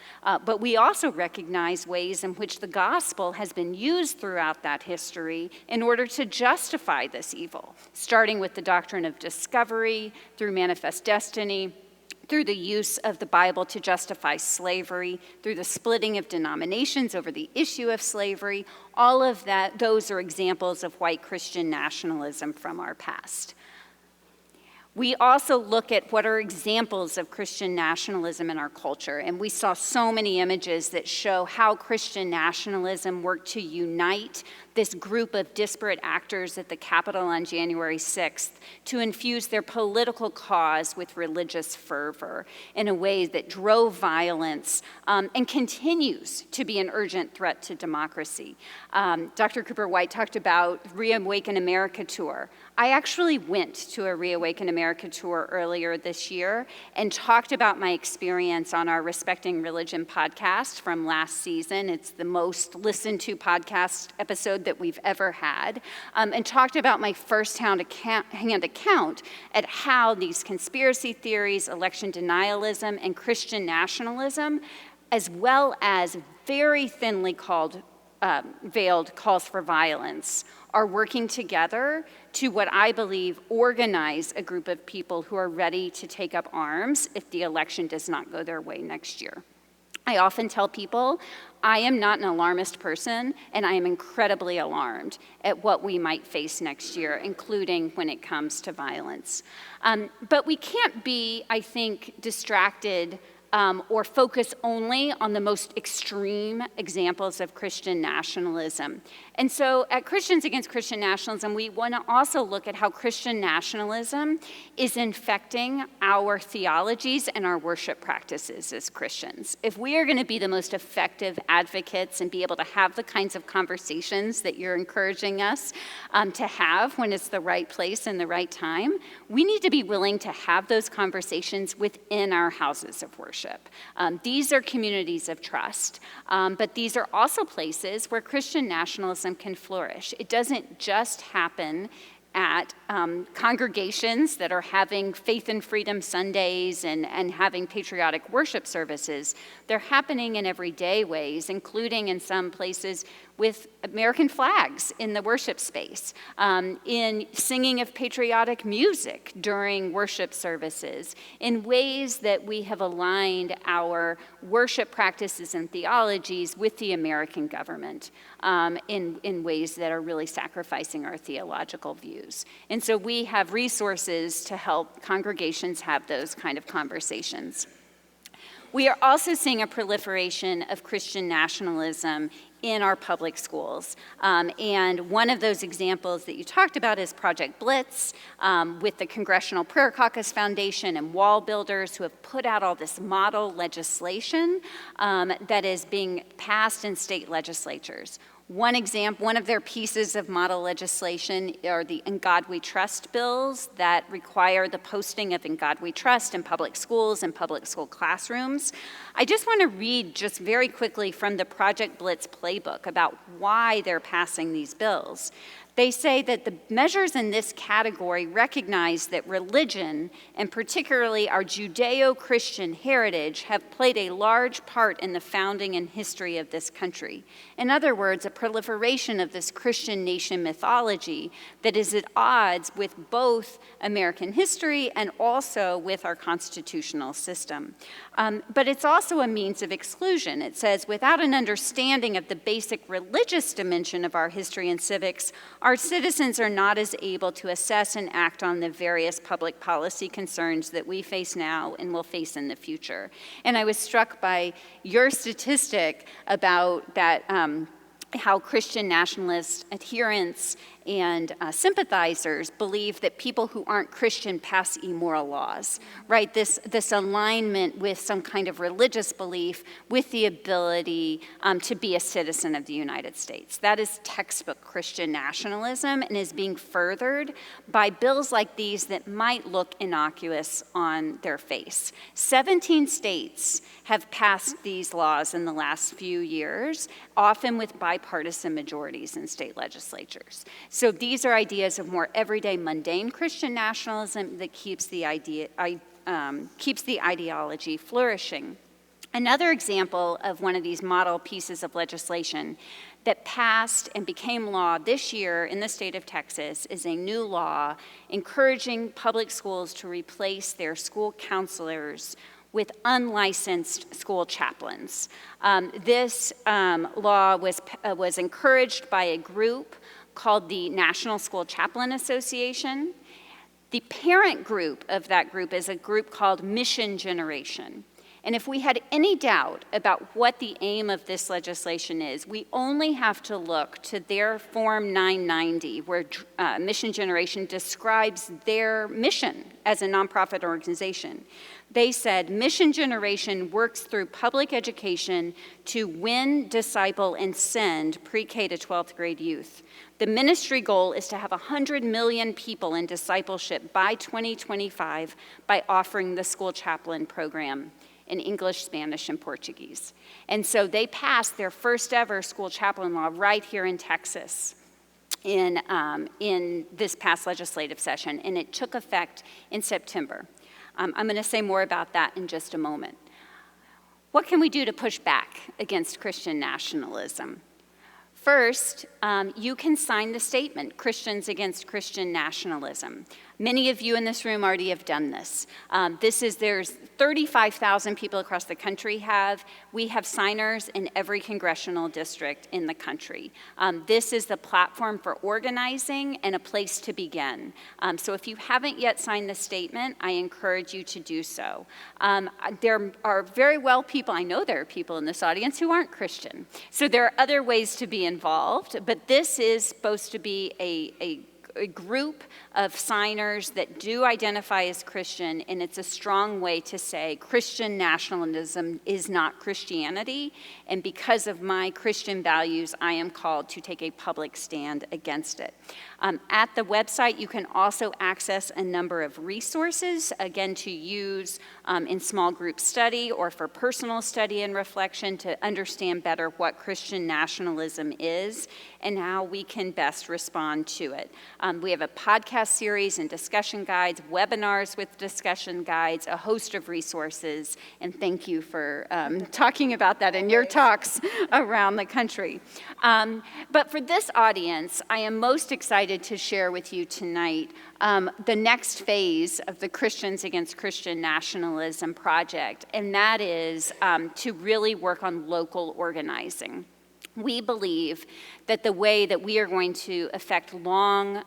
But we also recognize ways in which the gospel has been used throughout that history in order to justify this evil, starting with the doctrine of discovery, through manifest destiny, through the use of the Bible to justify slavery, through the splitting of denominations over the issue of slavery. All of that, those are examples of white Christian nationalism from our past. We also look at what are examples of Christian nationalism in our culture, and we saw so many images that show how Christian nationalism worked to unite this group of disparate actors at the Capitol on January 6th to infuse their political cause with religious fervor in a way that drove violence and continues to be an urgent threat to democracy. Dr. Cooper White talked about Reawaken America tour. I actually went to a Reawaken America tour earlier this year and talked about my experience on our Respecting Religion podcast from last season. It's the most listened to podcast episode that we've ever had, and talked about my first-hand account at how these conspiracy theories, election denialism, and Christian nationalism, as well as very thinly veiled calls for violence, are working together to what I believe organize a group of people who are ready to take up arms if the election does not go their way next year. I often tell people I am not an alarmist person, and I am incredibly alarmed at what we might face next year, including when it comes to violence. But we can't be, I think, distracted or focus only on the most extreme examples of Christian nationalism. And so at Christians Against Christian Nationalism, we want to also look at how Christian nationalism is infecting our theologies and our worship practices as Christians. If we are going to be the most effective advocates and be able to have the kinds of conversations that you're encouraging us to have when it's the right place and the right time, we need to be willing to have those conversations within our houses of worship. These are communities of trust, but these are also places where Christian nationalism can flourish. It doesn't just happen at congregations that are having Faith and Freedom Sundays and having patriotic worship services. They're happening in everyday ways, including in some places with American flags in the worship space, in singing of patriotic music during worship services, in ways that we have aligned our worship practices and theologies with the American government in ways that are really sacrificing our theological views. And so we have resources to help congregations have those kind of conversations. We are also seeing a proliferation of Christian nationalism in our public schools. And one of those examples that you talked about is Project Blitz with the Congressional Prayer Caucus Foundation and Wall Builders, who have put out all this model legislation that is being passed in state legislatures. One of their pieces of model legislation are the In God We Trust bills that require the posting of In God We Trust in public schools and public school classrooms. I just want to read just very quickly from the Project Blitz playbook about why they're passing these bills. They say that the measures in this category recognize that religion, and particularly our Judeo-Christian heritage, have played a large part in the founding and history of this country. In other words, a proliferation of this Christian nation mythology that is at odds with both American history and also with our constitutional system. But it's also a means of exclusion. It says, without an understanding of the basic religious dimension of our history and civics, our citizens are not as able to assess and act on the various public policy concerns that we face now and will face in the future. And I was struck by your statistic about that, how Christian nationalist adherents and sympathizers believe that people who aren't Christian pass immoral laws, right? This alignment with some kind of religious belief with the ability to be a citizen of the United States. That is textbook Christian nationalism and is being furthered by bills like these that might look innocuous on their face. 17 states have passed these laws in the last few years, often with bipartisan majorities in state legislatures. So these are ideas of more everyday, mundane Christian nationalism that keeps the ideology flourishing. Another example of one of these model pieces of legislation that passed and became law this year in the state of Texas is a new law encouraging public schools to replace their school counselors with unlicensed school chaplains. This law was encouraged by a group called the National School Chaplain Association. The parent group of that group is a group called Mission Generation. And if we had any doubt about what the aim of this legislation is, we only have to look to their Form 990, where Mission Generation describes their mission as a nonprofit organization. They said, Mission Generation works through public education to win, disciple, and send pre-K to 12th grade youth. The ministry goal is to have 100 million people in discipleship by 2025 by offering the school chaplain program in English, Spanish, and Portuguese. And so they passed their first ever school chaplain law right here in Texas in this past legislative session, and it took effect in September. I'm going to say more about that in just a moment. What can we do to push back against Christian nationalism? First, you can sign the statement, Christians Against Christian Nationalism. Many of you in this room already have done this. There's 35,000 people across the country have. We have signers in every congressional district in the country. This is the platform for organizing and a place to begin. So if you haven't yet signed the statement, I encourage you to do so. There are very well people, I know there are people in this audience who aren't Christian. So there are other ways to be involved, but this is supposed to be a group of signers that do identify as Christian, and it's a strong way to say Christian nationalism is not Christianity, and because of my Christian values, I am called to take a public stand against it. At the website, you can also access a number of resources, again, to use in small group study or for personal study and reflection to understand better what Christian nationalism is and how we can best respond to it. We have a podcast series and discussion guides, webinars with discussion guides, a host of resources, and thank you for talking about that in your talks around the country. But for this audience, I am most excited to share with you tonight the next phase of the Christians Against Christian Nationalism project, and that is to really work on local organizing. We believe that the way that we are going to affect long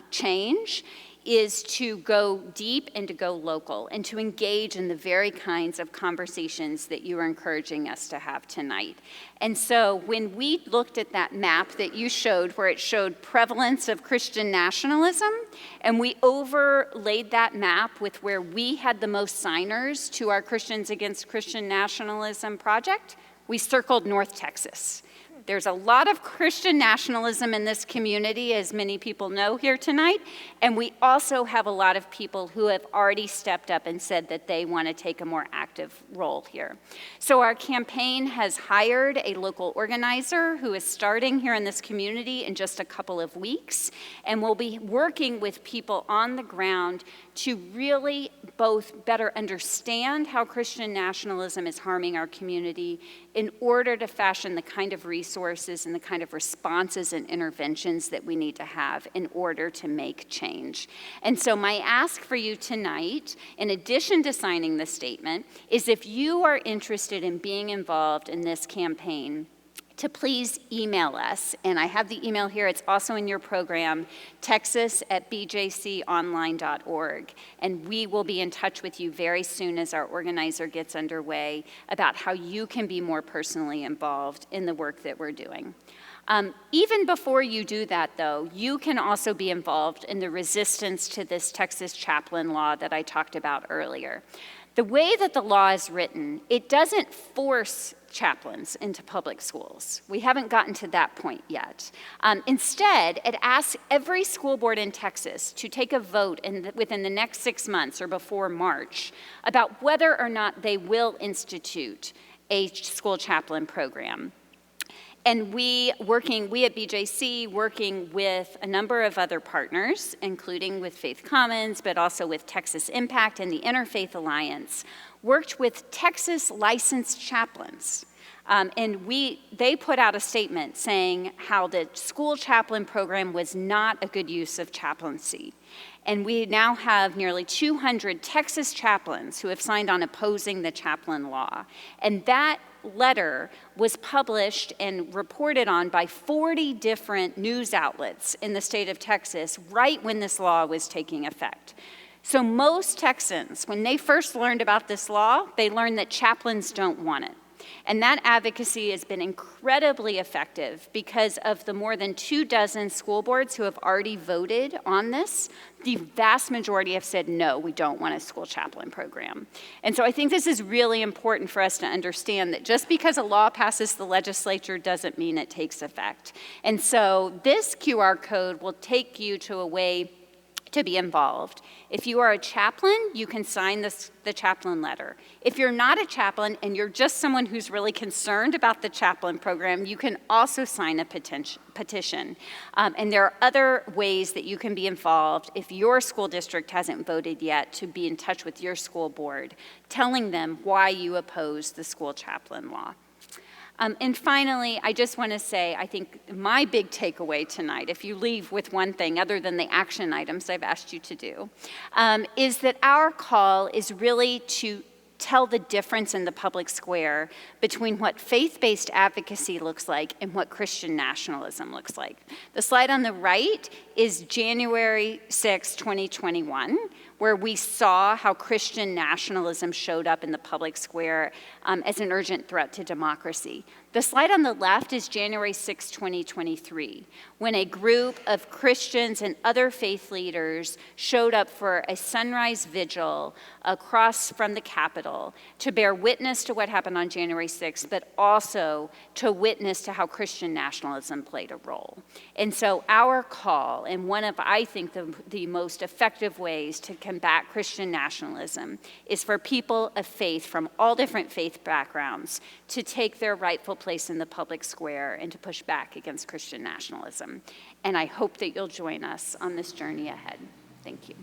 change is to go deep and to go local and to engage in the very kinds of conversations that you are encouraging us to have tonight. And so when we looked at that map that you showed, where it showed prevalence of Christian nationalism, and we overlaid that map with where we had the most signers to our Christians Against Christian Nationalism project, we circled North Texas. There's a lot of Christian nationalism in this community, as many people know here tonight, and we also have a lot of people who have already stepped up and said that they want to take a more active role here. So our campaign has hired a local organizer who is starting here in this community in just a couple of weeks, and we'll be working with people on the ground to really both better understand how Christian nationalism is harming our community in order to fashion the kind of resources and the kind of responses and interventions that we need to have in order to make change. And so my ask for you tonight, in addition to signing the statement, is if you are interested in being involved in this campaign, to please email us. And I have the email here. It's also in your program, texas@bjconline.org. And we will be in touch with you very soon as our organizer gets underway about how you can be more personally involved in the work that we're doing. Even before you do that, though, you can also be involved in the resistance to this Texas chaplain law that I talked about earlier. The way that the law is written, it doesn't force chaplains into public schools. We haven't gotten to that point yet. Instead, it asks every school board in Texas to take a vote within the next 6 months or before March about whether or not they will institute a school chaplain program. And we at BJC, working with a number of other partners, including with Faith Commons, but also with Texas Impact and the Interfaith Alliance, worked with Texas licensed chaplains. They put out a statement saying how the school chaplain program was not a good use of chaplaincy. And we now have nearly 200 Texas chaplains who have signed on opposing the chaplain law. And that letter was published and reported on by 40 different news outlets in the state of Texas right when this law was taking effect. So most Texans, when they first learned about this law, they learned that chaplains don't want it. And that advocacy has been incredibly effective because of the more than 24 school boards who have already voted on this. The vast majority have said, no, we don't want a school chaplain program. And so I think this is really important for us to understand that just because a law passes the legislature doesn't mean it takes effect. And so this QR code will take you to a way to be involved. If you are a chaplain, you can sign the chaplain letter. If you're not a chaplain and you're just someone who's really concerned about the chaplain program, you can also sign a petition. And there are other ways that you can be involved if your school district hasn't voted yet, to be in touch with your school board, telling them why you oppose the school chaplain law. And finally, I just want to say, I think my big takeaway tonight, if you leave with one thing other than the action items I've asked you to do, is that our call is really to tell the difference in the public square between what faith-based advocacy looks like and what Christian nationalism looks like. The slide on the right is January 6, 2021, where we saw how Christian nationalism showed up in the public square as an urgent threat to democracy. The slide on the left is January 6, 2023, when a group of Christians and other faith leaders showed up for a sunrise vigil across from the Capitol to bear witness to what happened on January 6th, but also to witness to how Christian nationalism played a role. And so our call, and one of, I think, the most effective ways to combat Christian nationalism, is for people of faith from all different faith backgrounds to take their rightful place in the public square and to push back against Christian nationalism. And I hope that you'll join us on this journey ahead. Thank you.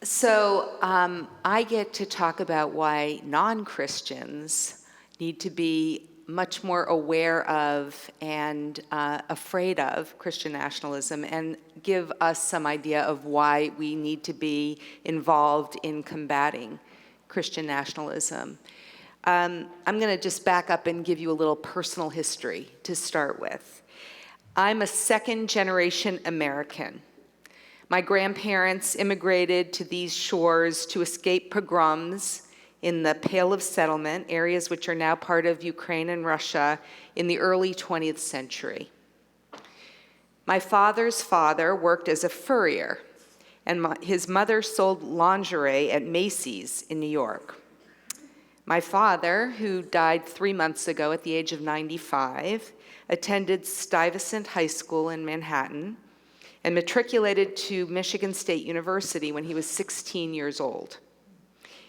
So I get to talk about why non-Christians need to be much more aware of and afraid of Christian nationalism, and give us some idea of why we need to be involved in combating Christian nationalism. I'm going to just back up and give you a little personal history to start with. I'm a second-generation American. My grandparents immigrated to these shores to escape pogroms in the Pale of Settlement, areas which are now part of Ukraine and Russia, in the early 20th century. My father's father worked as a furrier and his mother sold lingerie at Macy's in New York. My father, who died 3 months ago at the age of 95, attended Stuyvesant High School in Manhattan and matriculated to Michigan State University when he was 16 years old.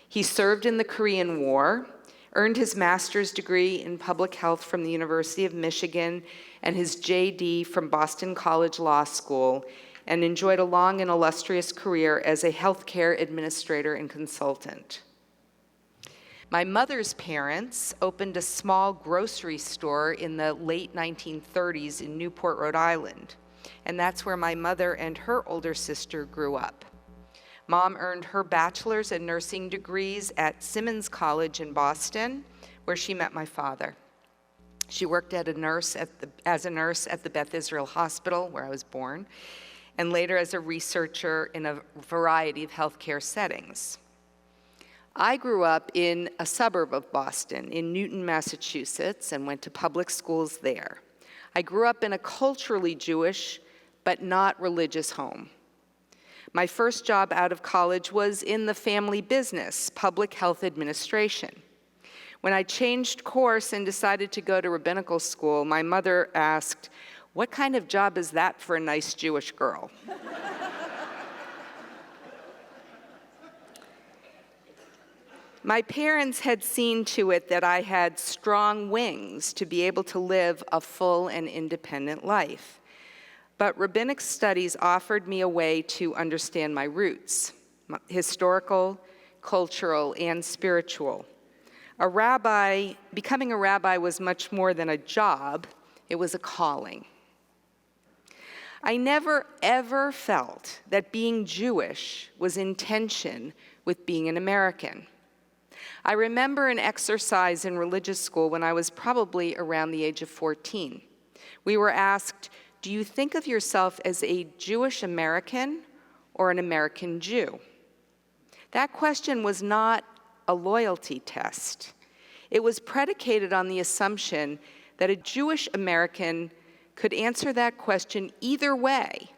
He served in the Korean War, earned his master's degree in public health from the University of Michigan and his JD from Boston College Law School, and enjoyed a long and illustrious career as a healthcare administrator and consultant. My mother's parents opened a small grocery store in the late 1930s in Newport, Rhode Island, and that's where my mother and her older sister grew up. Mom earned her bachelor's and nursing degrees at Simmons College in Boston, where she met my father. She worked as a nurse at the Beth Israel Hospital, where I was born, and later as a researcher in a variety of healthcare settings. I grew up in a suburb of Boston, in Newton, Massachusetts, and went to public schools there. I grew up in a culturally Jewish, but not religious home. My first job out of college was in the family business, public health administration. When I changed course and decided to go to rabbinical school, my mother asked, "What kind of job is that for a nice Jewish girl?" My parents had seen to it that I had strong wings to be able to live a full and independent life. But rabbinic studies offered me a way to understand my roots, historical, cultural, and spiritual. Becoming a rabbi was much more than a job, it was a calling. I never ever felt that being Jewish was in tension with being an American. I remember an exercise in religious school when I was probably around the age of 14. We were asked, "Do you think of yourself as a Jewish American or an American Jew?" That question was not a loyalty test. It was predicated on the assumption that a Jewish American could answer that question either way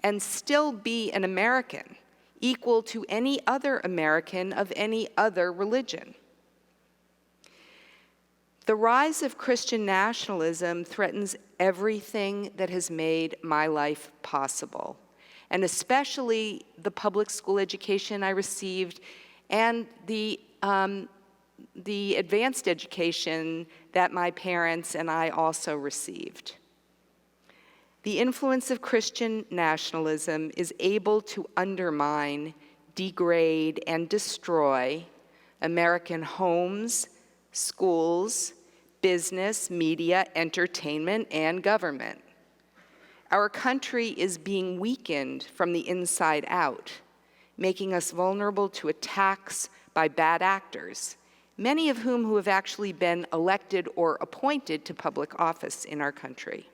and still be an American, equal to any other American of any other religion. The rise of Christian nationalism threatens everything that has made my life possible, and especially the public school education I received and the advanced education that my parents and I also received. The influence of Christian nationalism is able to undermine, degrade, and destroy American homes, schools, business, media, entertainment, and government. Our country is being weakened from the inside out, making us vulnerable to attacks by bad actors, many of whom have actually been elected or appointed to public office in our country.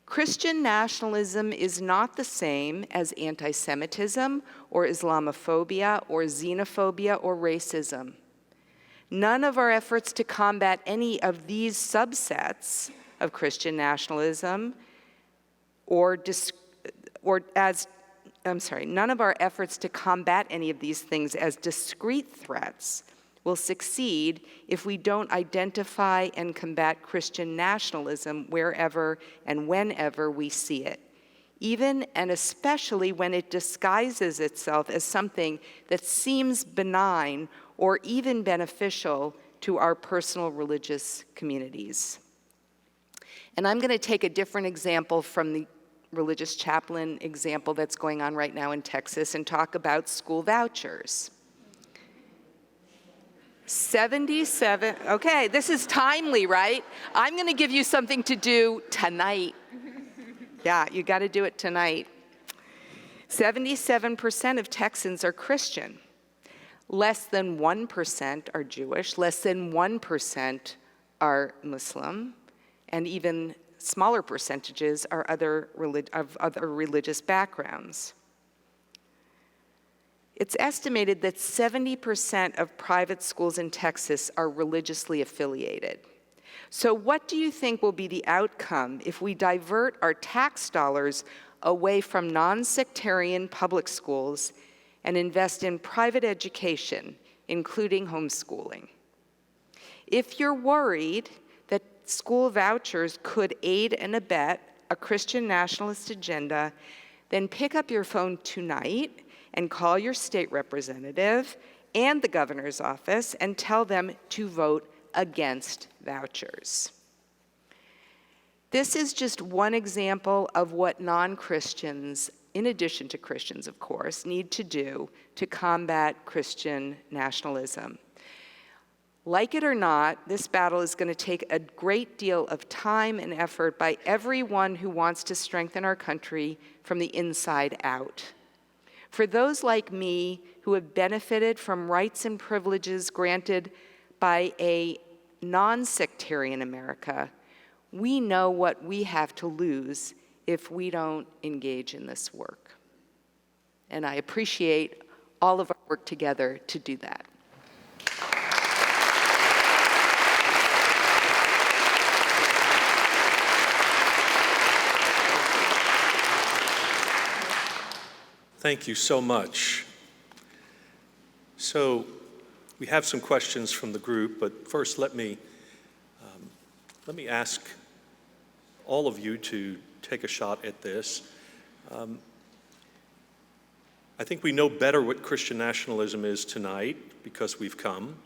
Christian nationalism is not the same as anti-Semitism or Islamophobia or xenophobia or racism. None of our efforts to combat any of these subsets of Christian nationalism none of our efforts to combat any of these things as discrete threats will succeed if we don't identify and combat Christian nationalism wherever and whenever we see it, even and especially when it disguises itself as something that seems benign or even beneficial to our personal religious communities. And I'm going to take a different example from the religious chaplain example that's going on right now in Texas and talk about school vouchers. 77, okay, this is timely, right? I'm going to give you something to do tonight. Yeah, you got to do it tonight. 77% of Texans are Christian. Less than 1% are Jewish, less than 1% are Muslim, and even smaller percentages are of other religious backgrounds. It's estimated that 70% of private schools in Texas are religiously affiliated. So what do you think will be the outcome if we divert our tax dollars away from non-sectarian public schools and invest in private education, including homeschooling. If you're worried that school vouchers could aid and abet a Christian nationalist agenda, then pick up your phone tonight and call your state representative and the governor's office and tell them to vote against vouchers. This is just one example of what non-Christians, in addition to Christians, of course, need to do to combat Christian nationalism. Like it or not, this battle is going to take a great deal of time and effort by everyone who wants to strengthen our country from the inside out. For those like me who have benefited from rights and privileges granted by a non-sectarian America, we know what we have to lose if we don't engage in this work. And I appreciate all of our work together to do that. Thank you so much. So we have some questions from the group, but first let me ask all of you to take a shot at this. I think we know better what Christian nationalism is tonight because we've come.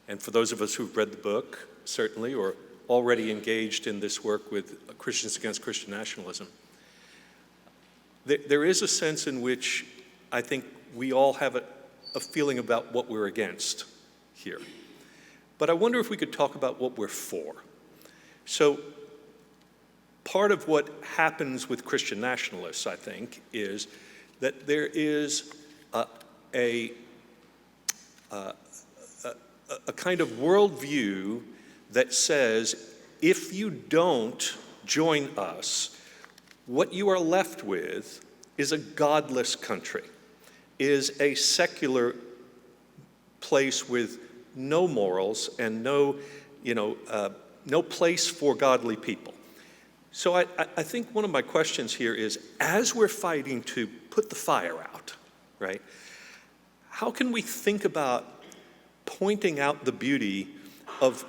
And for those of us who've read the book, certainly, or already engaged in this work with Christians Against Christian Nationalism, there is a sense in which I think we all have a feeling about what we're against here. But I wonder if we could talk about what we're for. So part of what happens with Christian nationalists, I think, is that there is a kind of worldview that says, if you don't join us, what you are left with is a godless country, is a secular place with no morals and no place for godly people. So I think one of my questions here is, as we're fighting to put the fire out, right, how can we think about pointing out the beauty of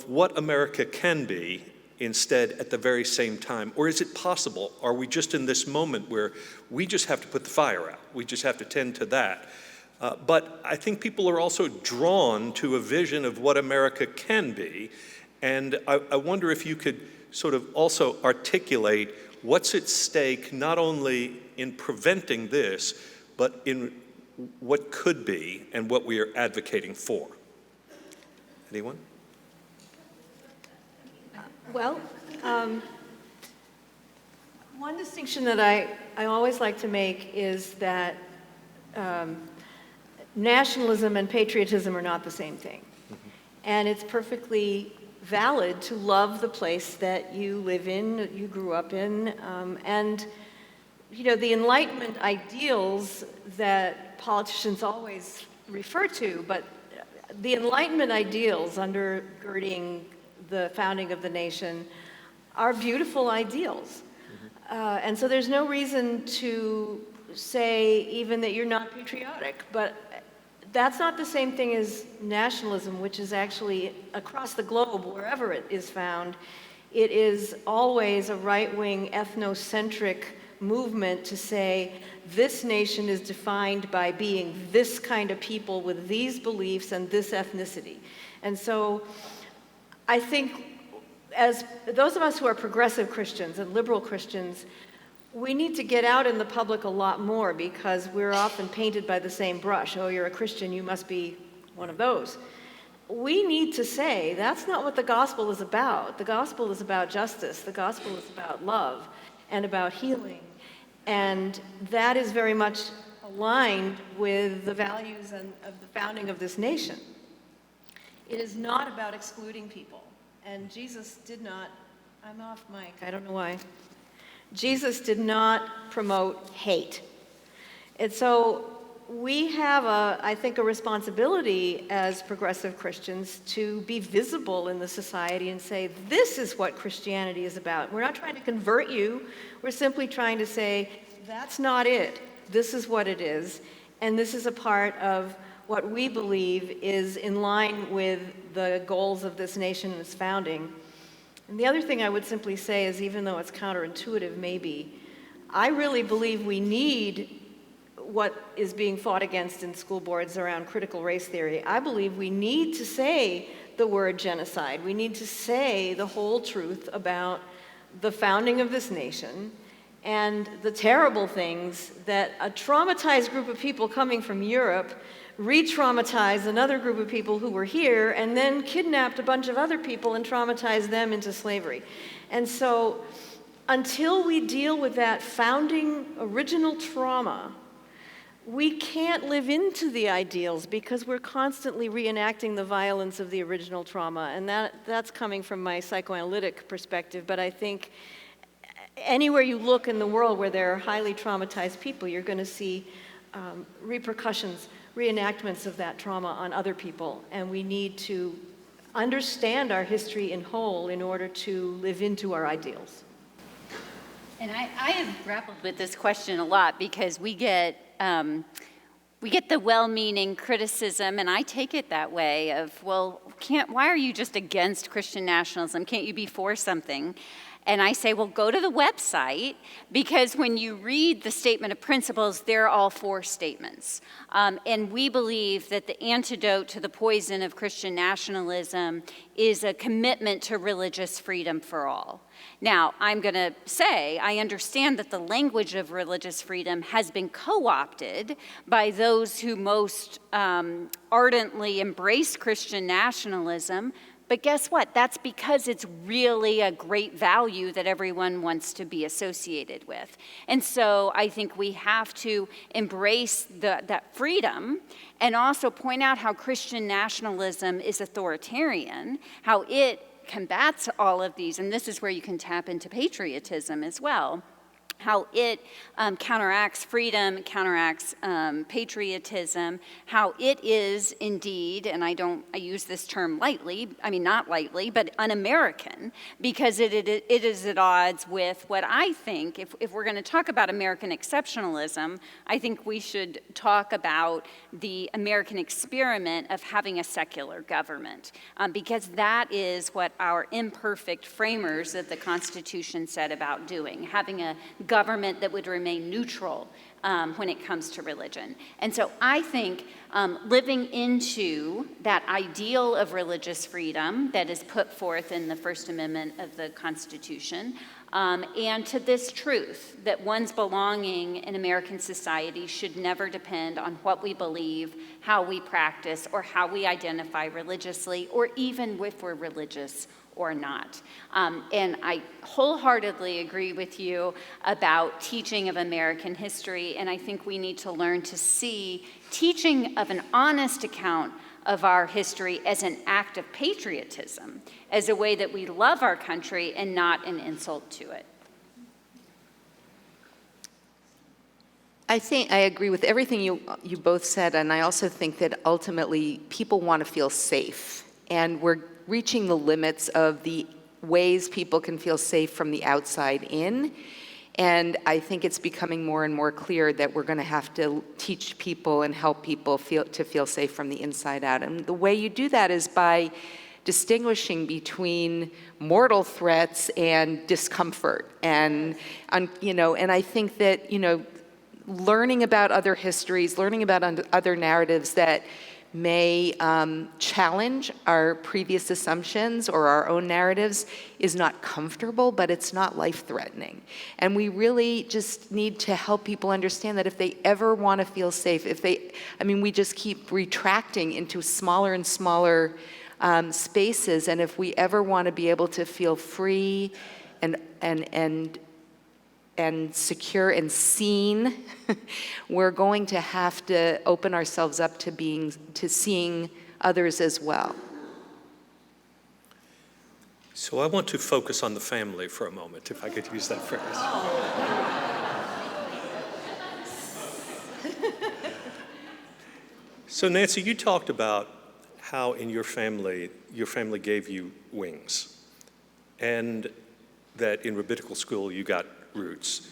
what America can be instead at the very same time? Or is it possible? Are we just in this moment where we just have to put the fire out? We just have to tend to that. But I think people are also drawn to a vision of what America can be. And I wonder if you could sort of also articulate what's at stake, not only in preventing this, but in what could be and what we are advocating for. Anyone? Well, one distinction that I always like to make is that nationalism and patriotism are not the same thing. Mm-hmm. And it's perfectly valid to love the place that you live in, that you grew up in, and the Enlightenment ideals that politicians always refer to, but the Enlightenment ideals undergirding the founding of the nation are beautiful ideals. Mm-hmm. And so there's no reason to say even that you're not patriotic, but that's not the same thing as nationalism, which is actually across the globe, wherever it is found. It is always a right-wing ethnocentric movement to say this nation is defined by being this kind of people with these beliefs and this ethnicity. And so I think as those of us who are progressive Christians and liberal Christians, we need to get out in the public a lot more because we're often painted by the same brush. Oh, you're a Christian, you must be one of those. We need to say that's not what the gospel is about. The gospel is about justice. The gospel is about love and about healing. And that is very much aligned with the values of the founding of this nation. It is not about excluding people. And Jesus did not, I'm off mic, I don't know why. Jesus did not promote hate. And so we have, I think, a responsibility as progressive Christians to be visible in the society and say, this is what Christianity is about. We're not trying to convert you. We're simply trying to say, that's not it. This is what it is. And this is a part of what we believe is in line with the goals of this nation and its founding. And the other thing I would simply say is, even though it's counterintuitive maybe, I really believe we need what is being fought against in school boards around critical race theory. I believe we need to say the word genocide. We need to say the whole truth about the founding of this nation and the terrible things that a traumatized group of people coming from Europe re-traumatized another group of people who were here and then kidnapped a bunch of other people and traumatized them into slavery. And so until we deal with that founding original trauma, we can't live into the ideals because we're constantly reenacting the violence of the original trauma. And that's coming from my psychoanalytic perspective, but I think anywhere you look in the world where there are highly traumatized people, you're going to see repercussions, reenactments of that trauma on other people. And we need to understand our history in whole in order to live into our ideals. And I have grappled with this question a lot because we get the well-meaning criticism, and I take it that way of, well, why are you just against Christian nationalism? Can't you be for something? And I say, well, go to the website, because when you read the statement of principles, they're all four statements. And we believe that the antidote to the poison of Christian nationalism is a commitment to religious freedom for all. Now, I'm going to say, I understand that the language of religious freedom has been co-opted by those who most ardently embrace Christian nationalism. But guess what? That's because it's really a great value that everyone wants to be associated with. And so I think we have to embrace that freedom and also point out how Christian nationalism is authoritarian, how it combats all of these, and this is where you can tap into patriotism as well, how it counteracts freedom, counteracts patriotism, how it is indeed, and I use this term lightly, I mean not lightly, but un-American, because it is at odds with what I think, if we're going to talk about American exceptionalism, I think we should talk about the American experiment of having a secular government, because that is what our imperfect framers of the Constitution said about doing, having a government that would remain neutral when it comes to religion. And so I think living into that ideal of religious freedom that is put forth in the First Amendment of the Constitution, and to this truth that one's belonging in American society should never depend on what we believe, how we practice, or how we identify religiously, or even if we're religious or not. And I wholeheartedly agree with you about teaching of American history, and I think we need to learn to see teaching of an honest account of our history as an act of patriotism, as a way that we love our country and not an insult to it. I think I agree with everything you both said, and I also think that ultimately people want to feel safe, and we're reaching the limits of the ways people can feel safe from the outside in. And I think it's becoming more and more clear that we're going to have to teach people and help people feel safe from the inside out. And the way you do that is by distinguishing between mortal threats and discomfort. And I think that, learning about other histories, learning about other narratives that may challenge our previous assumptions or our own narratives is not comfortable, but it's not life-threatening. And we really just need to help people understand that if they ever want to feel safe, we just keep retracting into smaller and smaller spaces, and if we ever want to be able to feel free and secure and seen, we're going to have to open ourselves up to seeing others as well. So I want to focus on the family for a moment, if I could use that phrase. So Nancy, you talked about how in your family gave you wings, and that in rabbinical school you got roots.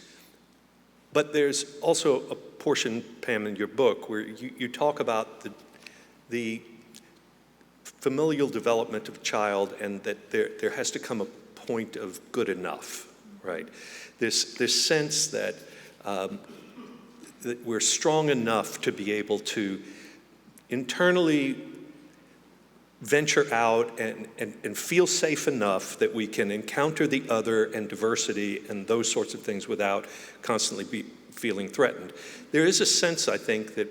But there's also a portion, Pam, in your book where you talk about the familial development of a child, and that there has to come a point of good enough, right? This sense that that we're strong enough to be able to internally venture out and feel safe enough that we can encounter the other and diversity and those sorts of things without constantly feeling threatened. There is a sense, I think, that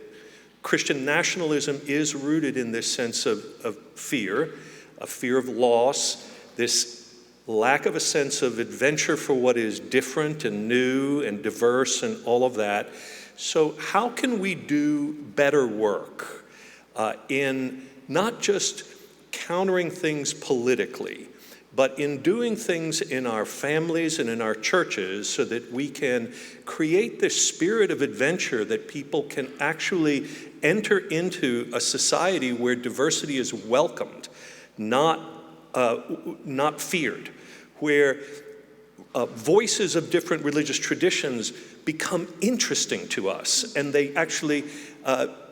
Christian nationalism is rooted in this sense of fear, a fear of loss, this lack of a sense of adventure for what is different and new and diverse and all of that. So how can we do better work in not just countering things politically, but in doing things in our families and in our churches so that we can create this spirit of adventure that people can actually enter into a society where diversity is welcomed, not feared, where voices of different religious traditions become interesting to us, and they actually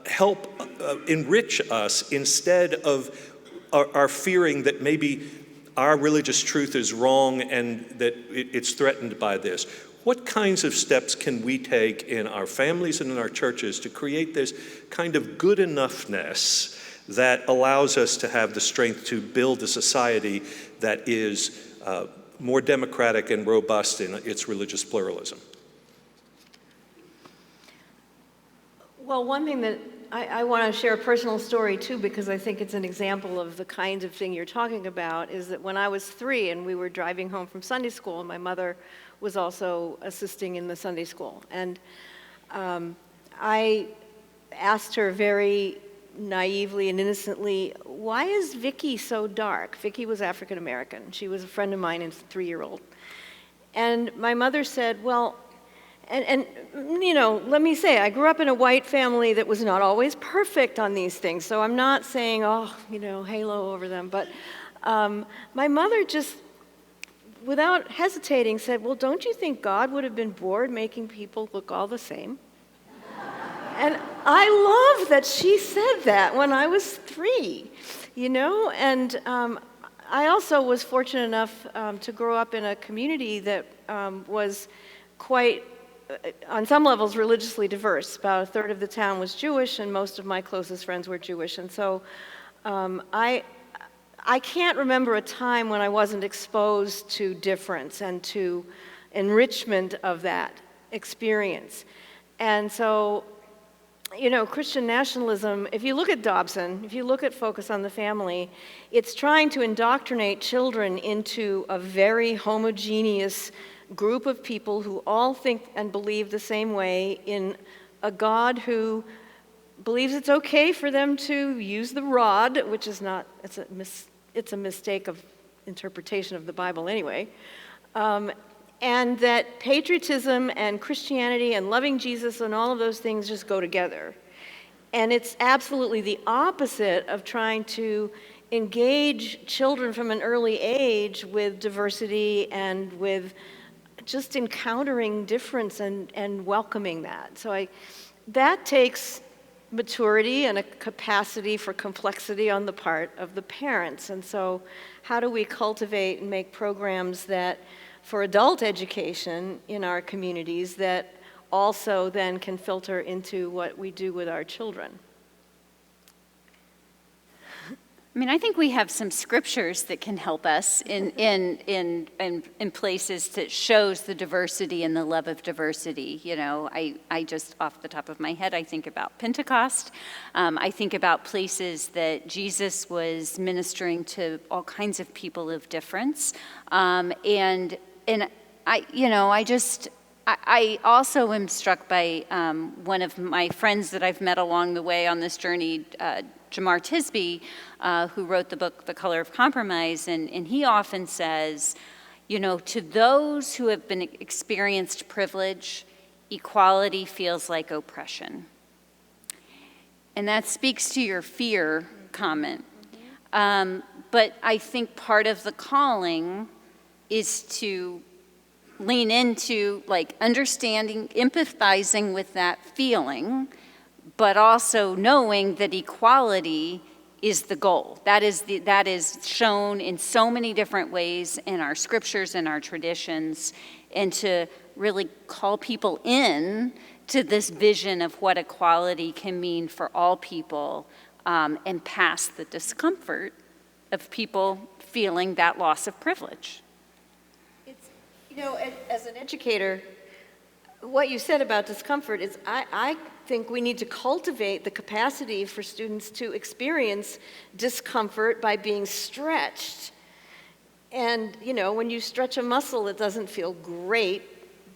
help enrich us instead of our fearing that maybe our religious truth is wrong and that it's threatened by this. What kinds of steps can we take in our families and in our churches to create this kind of good enoughness that allows us to have the strength to build a society that is more democratic and robust in its religious pluralism? Well, one thing that I want to share a personal story too, because I think it's an example of the kind of thing you're talking about, is that when I was 3 and we were driving home from Sunday school, and my mother was also assisting in the Sunday school, and I asked her very naively and innocently, "Why is Vicky so dark?" Vicky was African American. She was a friend of mine, and 3-year-old. And my mother said, "Well," and you know, let me say, I grew up in a white family that was not always perfect on these things, so I'm not saying, oh, you know, halo over them, but my mother just, without hesitating, said, "Well, don't you think God would have been bored making people look all the same?" And I love that she said that when I was 3, you know, and I also was fortunate enough to grow up in a community that was quite, on some levels, religiously diverse. About a third of the town was Jewish, and most of my closest friends were Jewish. And so I can't remember a time when I wasn't exposed to difference and to enrichment of that experience. And so, you know, Christian nationalism, if you look at Dobson, if you look at Focus on the Family, it's trying to indoctrinate children into a very homogeneous group of people who all think and believe the same way in a God who believes it's okay for them to use the rod, which is not, it's a mistake of interpretation of the Bible anyway, and that patriotism and Christianity and loving Jesus and all of those things just go together. And it's absolutely the opposite of trying to engage children from an early age with diversity and with just encountering difference and welcoming that. So that takes maturity and a capacity for complexity on the part of the parents. And so how do we cultivate and make programs that for adult education in our communities that also then can filter into what we do with our children? I mean, I think we have some scriptures that can help us in places that shows the diversity and the love of diversity. You know, I just, off the top of my head, I think about Pentecost. I think about places that Jesus was ministering to all kinds of people of difference. And I, you know, I also am struck by one of my friends that I've met along the way on this journey, Jamar Tisby, who wrote the book, The Color of Compromise, and he often says, you know, to those who have experienced privilege, equality feels like oppression. And that speaks to your fear comment. But I think part of the calling is to lean into like understanding, empathizing with that feeling, but also knowing that equality is the goal. That is shown in so many different ways in our scriptures and our traditions, and to really call people in to this vision of what equality can mean for all people, and past the discomfort of people feeling that loss of privilege. It's, as an educator, what you said about discomfort is I think we need to cultivate the capacity for students to experience discomfort by being stretched. And, when you stretch a muscle, it doesn't feel great,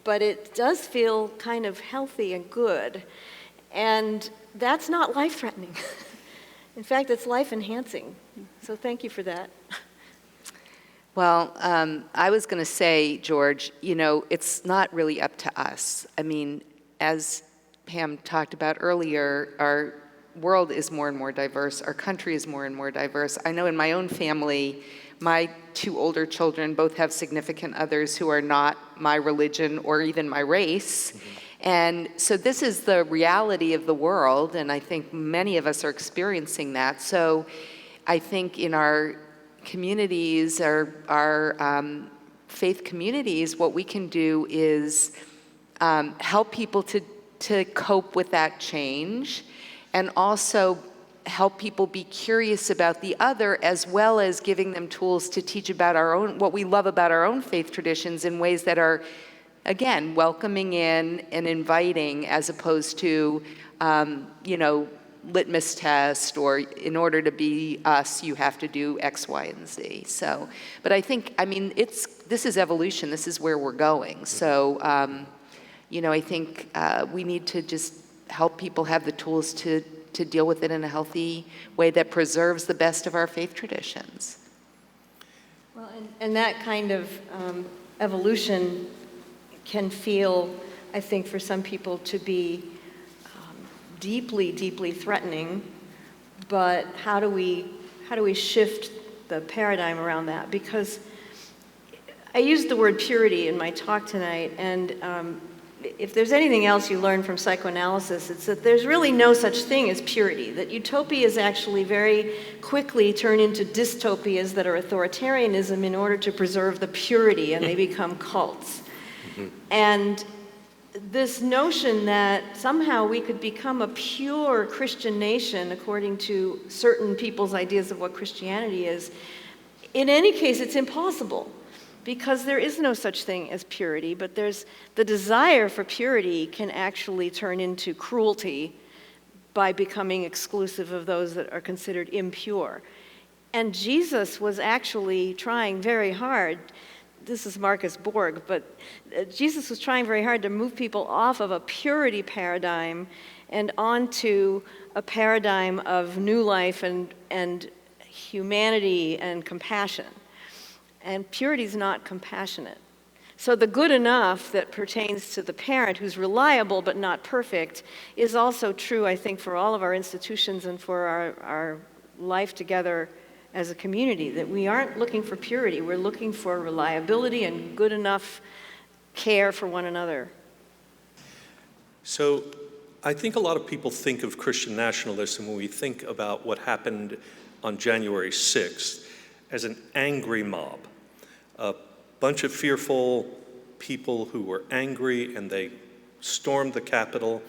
but it does feel kind of healthy and good. And that's not life-threatening. In fact, it's life-enhancing. So thank you for that. Well, I was going to say, George, it's not really up to us. I mean, as Pam talked about earlier, our world is more and more diverse. Our country is more and more diverse. I know in my own family, my 2 older children both have significant others who are not my religion or even my race. Mm-hmm. And so this is the reality of the world, and I think many of us are experiencing that. So I think in our communities, our faith communities, what we can do is help people to cope with that change, and also help people be curious about the other, as well as giving them tools to teach about what we love about our own faith traditions in ways that are, again, welcoming in and inviting, as opposed to, litmus test, or in order to be us, you have to do X, Y, and Z. So, but I think, this is evolution. This is where we're going. So, I think we need to just help people have the tools to deal with it in a healthy way that preserves the best of our faith traditions. Well, and that kind of evolution can feel, I think, for some people to be deeply, deeply threatening. But how do we shift the paradigm around that? Because I used the word purity in my talk tonight, and if there's anything else you learn from psychoanalysis, it's that there's really no such thing as purity, that utopias actually very quickly turn into dystopias that are authoritarianism in order to preserve the purity, and they become cults. Mm-hmm. And this notion that somehow we could become a pure Christian nation according to certain people's ideas of what Christianity is, in any case, it's impossible. Because there is no such thing as purity, but there's the desire for purity can actually turn into cruelty by becoming exclusive of those that are considered impure. And Jesus was actually trying very hard. This is Marcus Borg, but Jesus was trying very hard to move people off of a purity paradigm and onto a paradigm of new life and humanity and compassion. And purity is not compassionate. So the good enough that pertains to the parent who's reliable but not perfect is also true, I think, for all of our institutions and for our life together as a community, that we aren't looking for purity. We're looking for reliability and good enough care for one another. So I think a lot of people think of Christian nationalism when we think about what happened on January 6th as an angry mob. A bunch of fearful people who were angry, and they stormed the Capitol.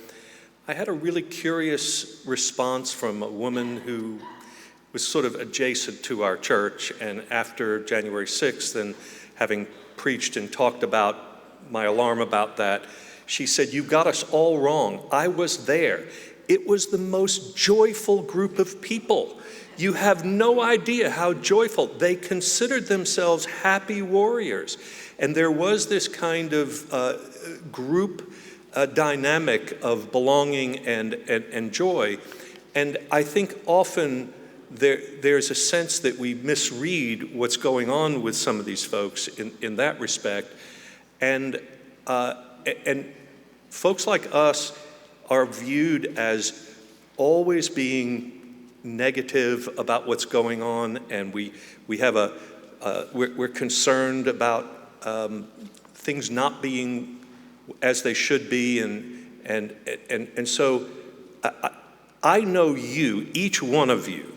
I had a really curious response from a woman who was sort of adjacent to our church, and after January 6th, and having preached and talked about my alarm about that, she said, "You got us all wrong. I was there. It was the most joyful group of people. You have no idea how joyful. They considered themselves happy warriors." And there was this kind of group dynamic of belonging and joy. And I think often there's a sense that we misread what's going on with some of these folks in that respect. And folks like us are viewed as always being negative about what's going on, and we have we're concerned about things not being as they should be, and so I know you, each one of you,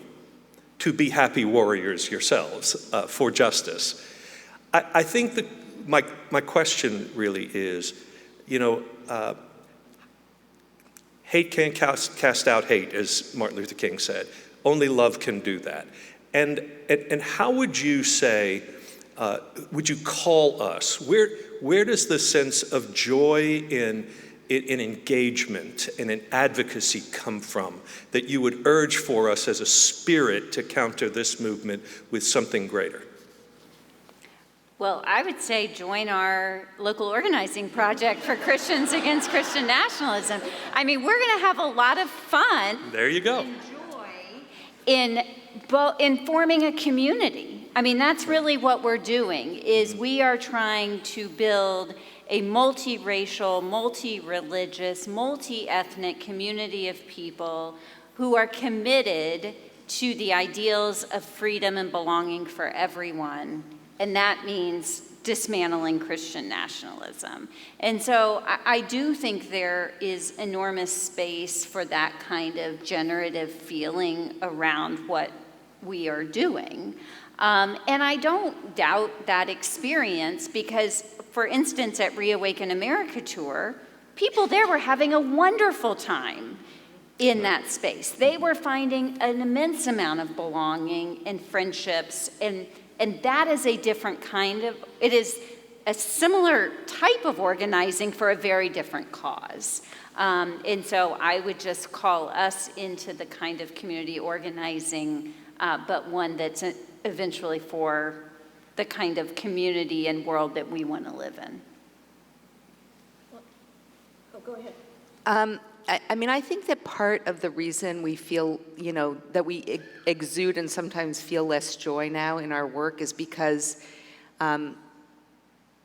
to be happy warriors yourselves for justice. I think that my question really is, hate can't cast out hate, as Martin Luther King said. Only love can do that. And how would you say, would you call us? Where does the sense of joy in engagement and in advocacy come from that you would urge for us as a spirit to counter this movement with something greater? Well, I would say join our local organizing project for Christians Against Christian Nationalism. I mean, we're going to have a lot of fun. There you go. And joy in forming a community. I mean, that's really what we're doing, is we are trying to build a multiracial, multi-religious, multi-ethnic community of people who are committed to the ideals of freedom and belonging for everyone. And that means dismantling Christian nationalism. And so I do think there is enormous space for that kind of generative feeling around what we are doing. And I don't doubt that experience because, for instance, at Reawaken America Tour, people there were having a wonderful time in that space. They were finding an immense amount of belonging and friendships, and that is a different kind of, it is a similar type of organizing for a very different cause. And so I would just call us into the kind of community organizing, but one that's eventually for the kind of community and world that we want to live in. Oh, go ahead. I mean, I think that part of the reason we feel, that we exude and sometimes feel less joy now in our work is because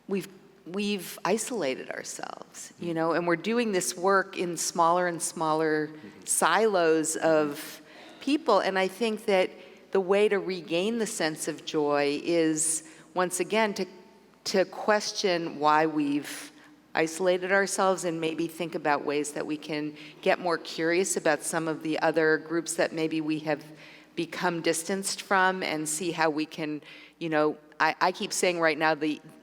we've isolated ourselves, and we're doing this work in smaller and smaller silos of people. And I think that the way to regain the sense of joy is, once again, to question why we've isolated ourselves and maybe think about ways that we can get more curious about some of the other groups that maybe we have become distanced from, and see how we can, I keep saying right now,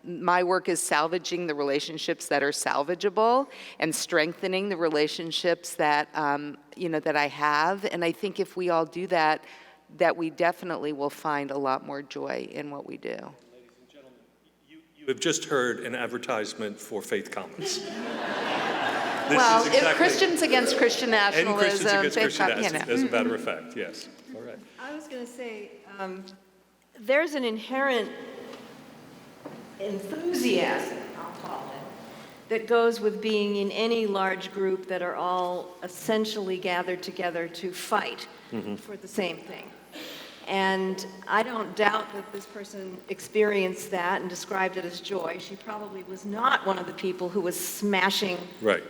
my work is salvaging the relationships that are salvageable and strengthening the relationships that, that I have. And I think if we all do that we definitely will find a lot more joy in what we do. Ladies and gentlemen, you have just heard an advertisement for Faith Commons. Well, if Christians Against Christian Nationalism, and Christians Against Christian Faith Nationalism, as a matter of fact, yes. All right. I was going to say, there's an inherent enthusiasm, I'll call it, that goes with being in any large group that are all essentially gathered together to fight for the same thing. And I don't doubt that this person experienced that and described it as joy. She probably was not one of the people who was smashing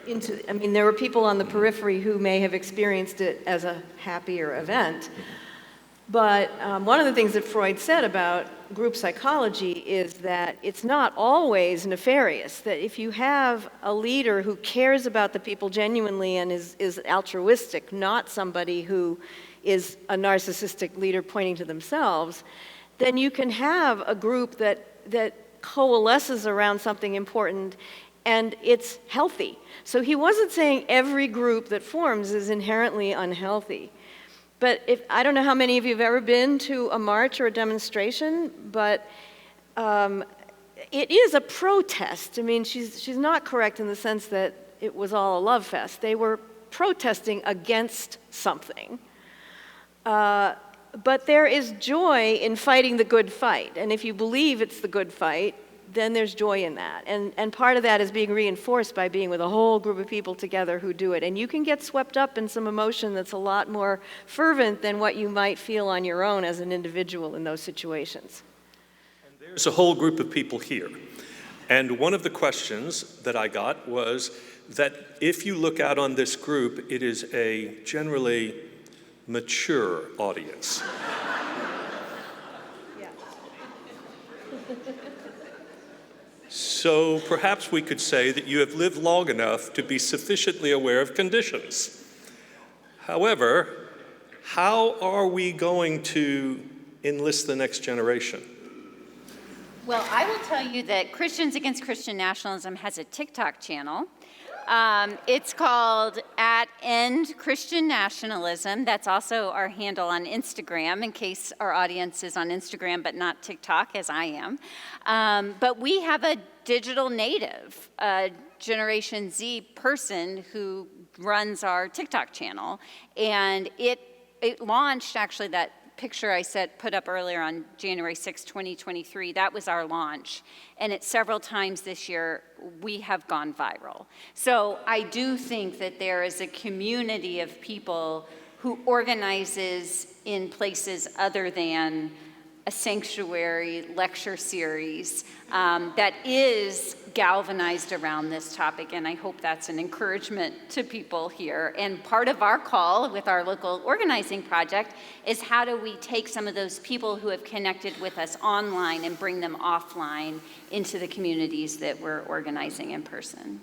into, I mean, there were people on the periphery who may have experienced it as a happier event. But one of the things that Freud said about group psychology is that it's not always nefarious, that if you have a leader who cares about the people genuinely and is altruistic, not somebody who is a narcissistic leader pointing to themselves, then you can have a group that coalesces around something important and it's healthy. So he wasn't saying every group that forms is inherently unhealthy. But I don't know how many of you have ever been to a march or a demonstration, but it is a protest. I mean, she's not correct in the sense that it was all a love fest. They were protesting against something. But there is joy in fighting the good fight. And if you believe it's the good fight, then there's joy in that. And part of that is being reinforced by being with a whole group of people together who do it. And you can get swept up in some emotion that's a lot more fervent than what you might feel on your own as an individual in those situations. And there's a whole group of people here. And one of the questions that I got was, that if you look out on this group, it is a generally mature audience. So perhaps we could say that you have lived long enough to be sufficiently aware of conditions. However, how are we going to enlist the next generation? Well, I will tell you that Christians Against Christian Nationalism has a TikTok channel. It's called @EndChristianNationalism. That's also our handle on Instagram, in case our audience is on Instagram but not TikTok, as I am. But we have a digital native, Generation Z person who runs our TikTok channel. And it launched, actually, that picture I put up earlier on January 6, 2023, that was our launch. And it's several times this year we have gone viral. So I do think that there is a community of people who organizes in places other than a sanctuary lecture series that is galvanized around this topic, and I hope that's an encouragement to people here. And part of our call with our local organizing project is how do we take some of those people who have connected with us online and bring them offline into the communities that we're organizing in person.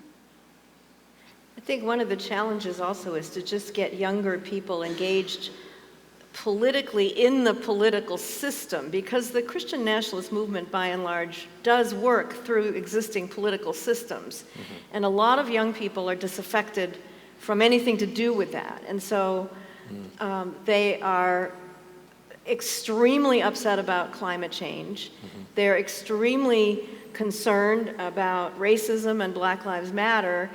I think one of the challenges also is to just get younger people engaged politically in the political system, because the Christian nationalist movement, by and large, does work through existing political systems. Mm-hmm. And a lot of young people are disaffected from anything to do with that. And so they are extremely upset about climate change. Mm-hmm. They're extremely concerned about racism and Black Lives Matter.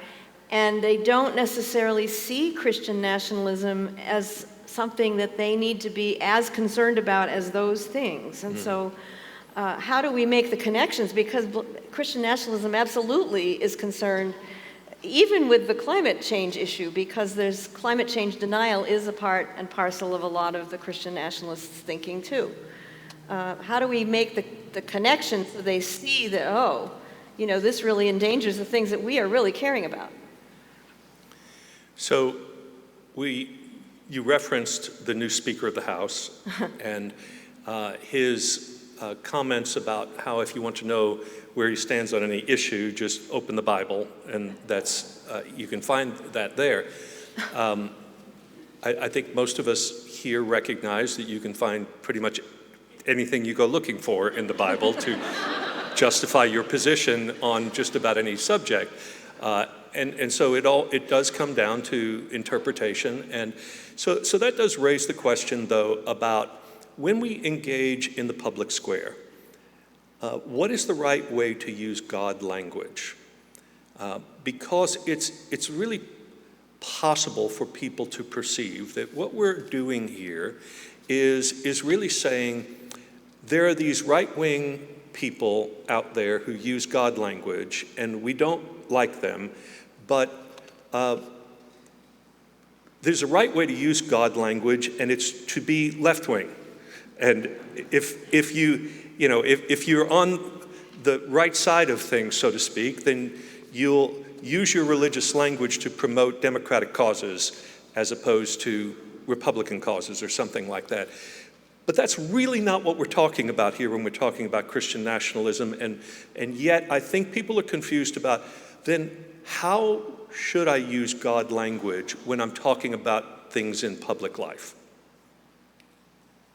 And they don't necessarily see Christian nationalism as something that they need to be as concerned about as those things. And so how do we make the connections? Because Christian nationalism absolutely is concerned even with the climate change issue, because there's climate change denial is a part and parcel of a lot of the Christian nationalists' thinking too. How do we make the connections so they see that, oh, you know, this really endangers the things that we are really caring about? So you referenced the new Speaker of the House and his comments about how if you want to know where he stands on any issue, just open the Bible, and that's you can find that there. I think most of us here recognize that you can find pretty much anything you go looking for in the Bible to justify your position on just about any subject. And so it does come down to interpretation. And so that does raise the question, though, about when we engage in the public square, what is the right way to use God language? Because it's really possible for people to perceive that what we're doing here is really saying there are these right-wing people out there who use God language, and we don't like them. But there's a right way to use God language, and it's to be left-wing. And if you're on the right side of things, so to speak, then you'll use your religious language to promote democratic causes as opposed to Republican causes or something like that. But that's really not what we're talking about here when we're talking about Christian nationalism. And yet I think people are confused about then how should I use God language when I'm talking about things in public life?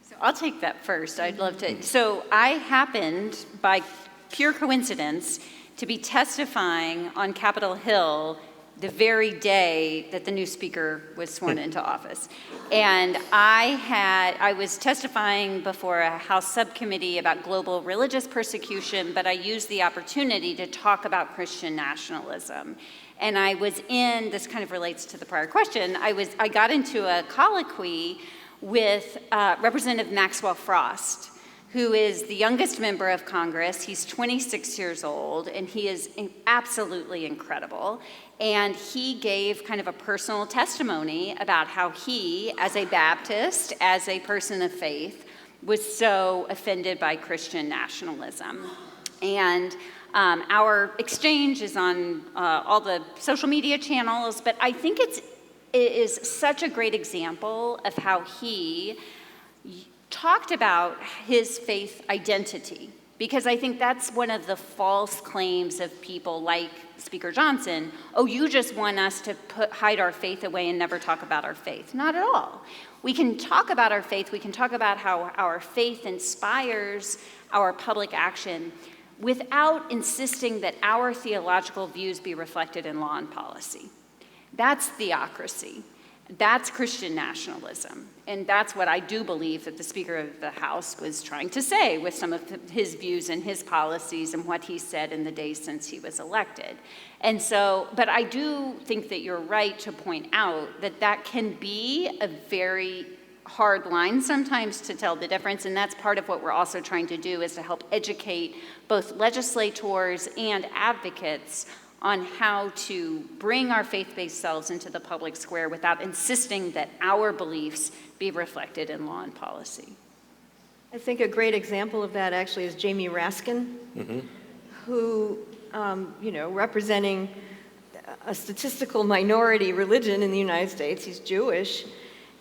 So I'll take that first. I'd love to. So I happened, by pure coincidence, to be testifying on Capitol Hill the very day that the new speaker was sworn into office. And I was testifying before a House subcommittee about global religious persecution, but I used the opportunity to talk about Christian nationalism. And I was this kind of relates to the prior question, I got into a colloquy with Representative Maxwell Frost, who is the youngest member of Congress. He's 26 years old, and he is absolutely incredible. And he gave kind of a personal testimony about how he, as a Baptist, as a person of faith, was so offended by Christian nationalism. And Our exchange is on all the social media channels, but I think it is such a great example of how he talked about his faith identity, because I think that's one of the false claims of people like Speaker Johnson. Oh, you just want us to hide our faith away and never talk about our faith. Not at all. We can talk about our faith. We can talk about how our faith inspires our public action without insisting that our theological views be reflected in law and policy. That's theocracy. That's Christian nationalism. And that's what I do believe that the Speaker of the House was trying to say with some of his views and his policies and what he said in the days since he was elected. And so, but I do think that you're right to point out that that can be a very hard line sometimes to tell the difference, and that's part of what we're also trying to do, is to help educate both legislators and advocates on how to bring our faith-based selves into the public square without insisting that our beliefs be reflected in law and policy. I think a great example of that actually is Jamie Raskin, who, representing a statistical minority religion in the United States, he's Jewish,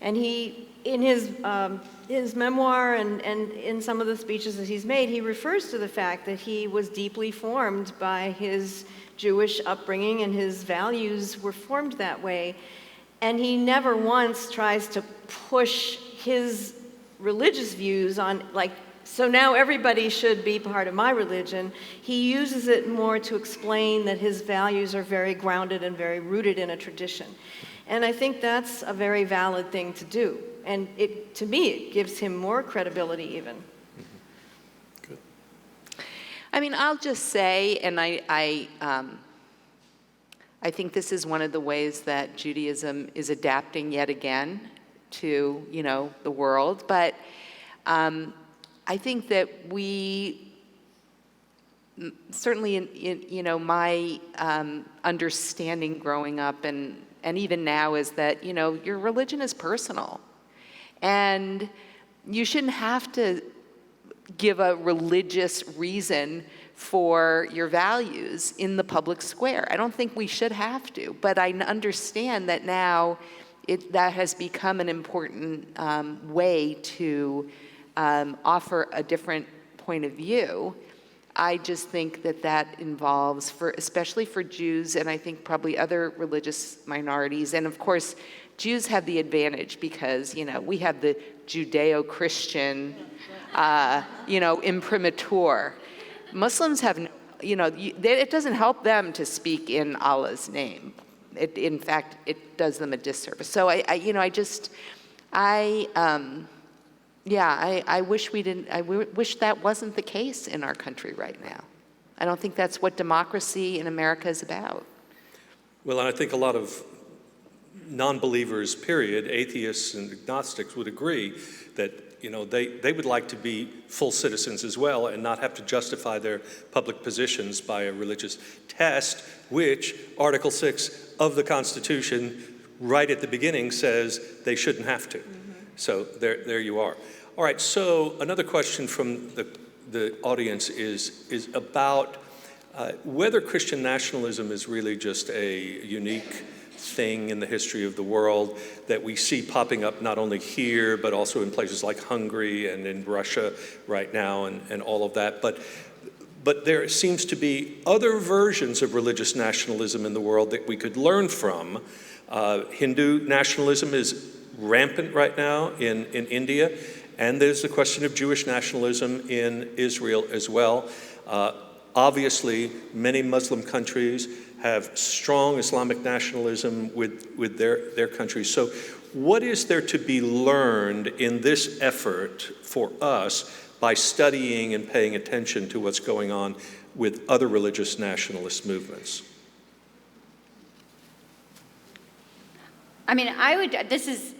and he, in his memoir and in some of the speeches that he's made, he refers to the fact that he was deeply formed by his Jewish upbringing, and his values were formed that way. And he never once tries to push his religious views on, like, so now everybody should be part of my religion. He uses it more to explain that his values are very grounded and very rooted in a tradition. And I think that's a very valid thing to do. And to me, it gives him more credibility even. Good. I mean, I'll just say, and I think this is one of the ways that Judaism is adapting yet again to, the world. But I think that we, certainly in my understanding growing up and even now, is that, your religion is personal. And you shouldn't have to give a religious reason for your values in the public square. I don't think we should have to, but I understand that now that has become an important way to offer a different point of view. I just think that involves, especially for Jews, and I think probably other religious minorities, and of course, Jews have the advantage because, we have the Judeo-Christian, imprimatur. Muslims have, it doesn't help them to speak in Allah's name. In fact, it does them a disservice. So I wish that wasn't the case in our country right now. I don't think that's what democracy in America is about. Well, and I think a lot of non-believers, period, atheists and agnostics would agree that, they would like to be full citizens as well and not have to justify their public positions by a religious test, which Article 6 of the Constitution right at the beginning says they shouldn't have to. So there you are. All right, so another question from the audience is about whether Christian nationalism is really just a unique thing in the history of the world that we see popping up not only here, but also in places like Hungary and in Russia right now and all of that. But there seems to be other versions of religious nationalism in the world that we could learn from. Hindu nationalism is rampant right now in India, and there's the question of Jewish nationalism in Israel as well. Obviously, many Muslim countries have strong Islamic nationalism with their countries. So what is there to be learned in this effort for us by studying and paying attention to what's going on with other religious nationalist movements? I mean, I would, this is,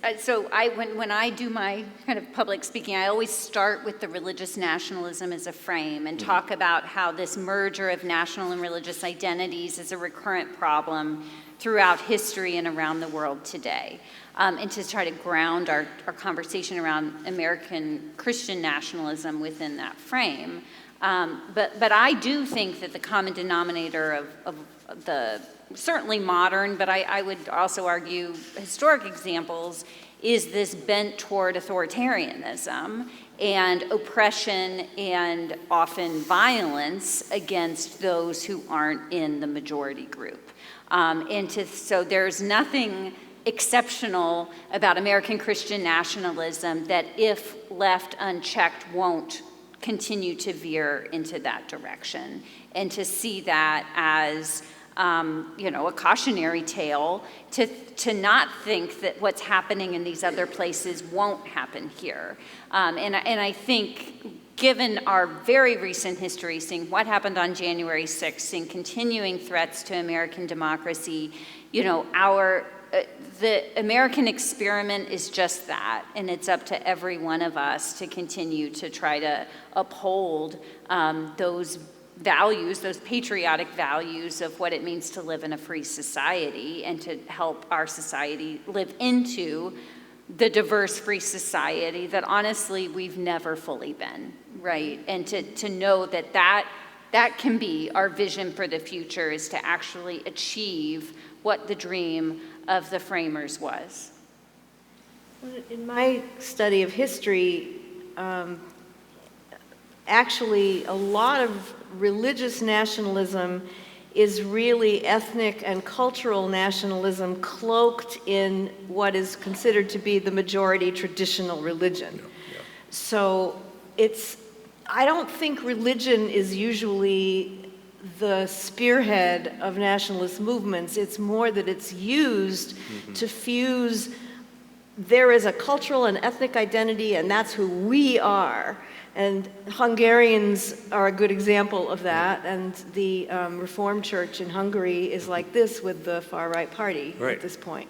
when I do my kind of public speaking, I always start with the religious nationalism as a frame and talk about how this merger of national and religious identities is a recurrent problem throughout history and around the world today. And to try to ground our conversation around American Christian nationalism within that frame. But I do think that the common denominator of the certainly modern, but I would also argue historic examples is this bent toward authoritarianism and oppression and often violence against those who aren't in the majority group. So there's nothing exceptional about American Christian nationalism that, if left unchecked, won't continue to veer into that direction. And to see that as a cautionary tale, to not think that what's happening in these other places won't happen here. And I think, given our very recent history, seeing what happened on January 6th, seeing continuing threats to American democracy, the American experiment is just that, and it's up to every one of us to continue to try to uphold those values, those patriotic values of what it means to live in a free society and to help our society live into the diverse free society that honestly we've never fully been, right? And to know that can be our vision for the future, is to actually achieve what the dream of the framers was. In my study of history, actually a lot of religious nationalism is really ethnic and cultural nationalism cloaked in what is considered to be the majority traditional religion. So I don't think religion is usually the spearhead of nationalist movements. It's more that it's used to fuse, there is a cultural and ethnic identity, and that's who we are. And Hungarians are a good example of that, and the Reformed Church in Hungary is like this with the far-right party at this point.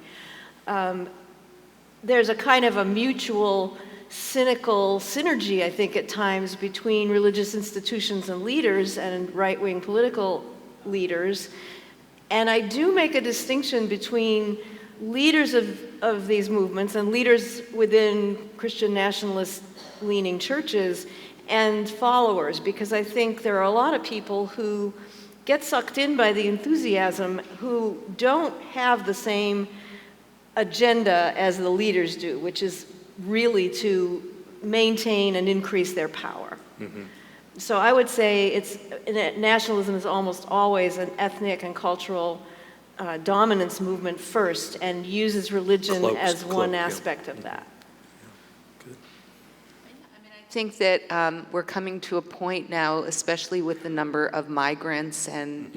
There's a kind of a mutual, cynical synergy, I think, at times between religious institutions and leaders and right-wing political leaders. And I do make a distinction between leaders of these movements and leaders within Christian nationalist-leaning churches and followers, because I think there are a lot of people who get sucked in by the enthusiasm who don't have the same agenda as the leaders do, which is really to maintain and increase their power. So I would say nationalism is almost always an ethnic and cultural dominance movement first, and uses religion as one aspect of that. I think that we're coming to a point now, especially with the number of migrants and,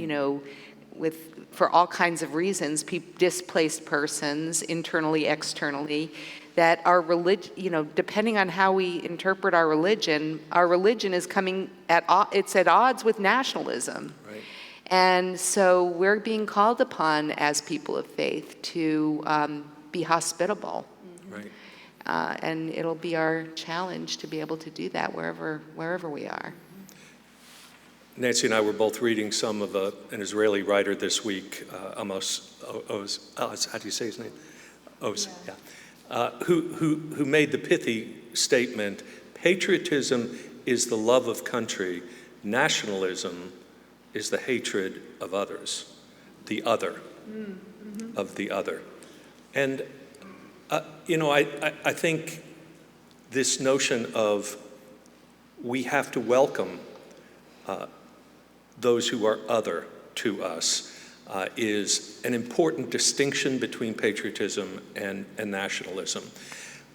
for all kinds of reasons, displaced persons, internally, externally, that our religion, depending on how we interpret our religion is coming at odds with nationalism. Right. And so we're being called upon as people of faith to be hospitable. Right. And it'll be our challenge to be able to do that wherever we are. Nancy and I were both reading some of an Israeli writer this week, Amos Oz, how do you say his name? Oz, yeah. Who made the pithy statement, patriotism is the love of country, nationalism is the hatred of others, the other, of the other. And I think this notion of we have to welcome those who are other to us is an important distinction between patriotism and nationalism.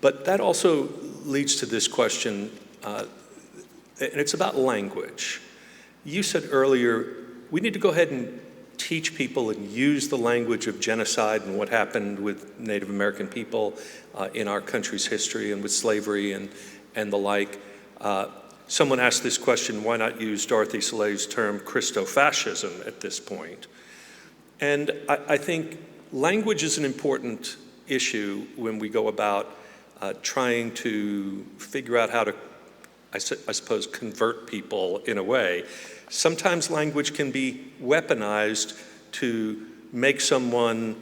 But that also leads to this question, and it's about language. You said earlier, we need to go ahead and teach people and use the language of genocide and what happened with Native American people in our country's history and with slavery and the like. Someone asked this question, why not use Dorothy Salay's term Christofascism at this point? And I think language is an important issue when we go about trying to figure out how to, I suppose, convert people in a way. Sometimes language can be weaponized to make someone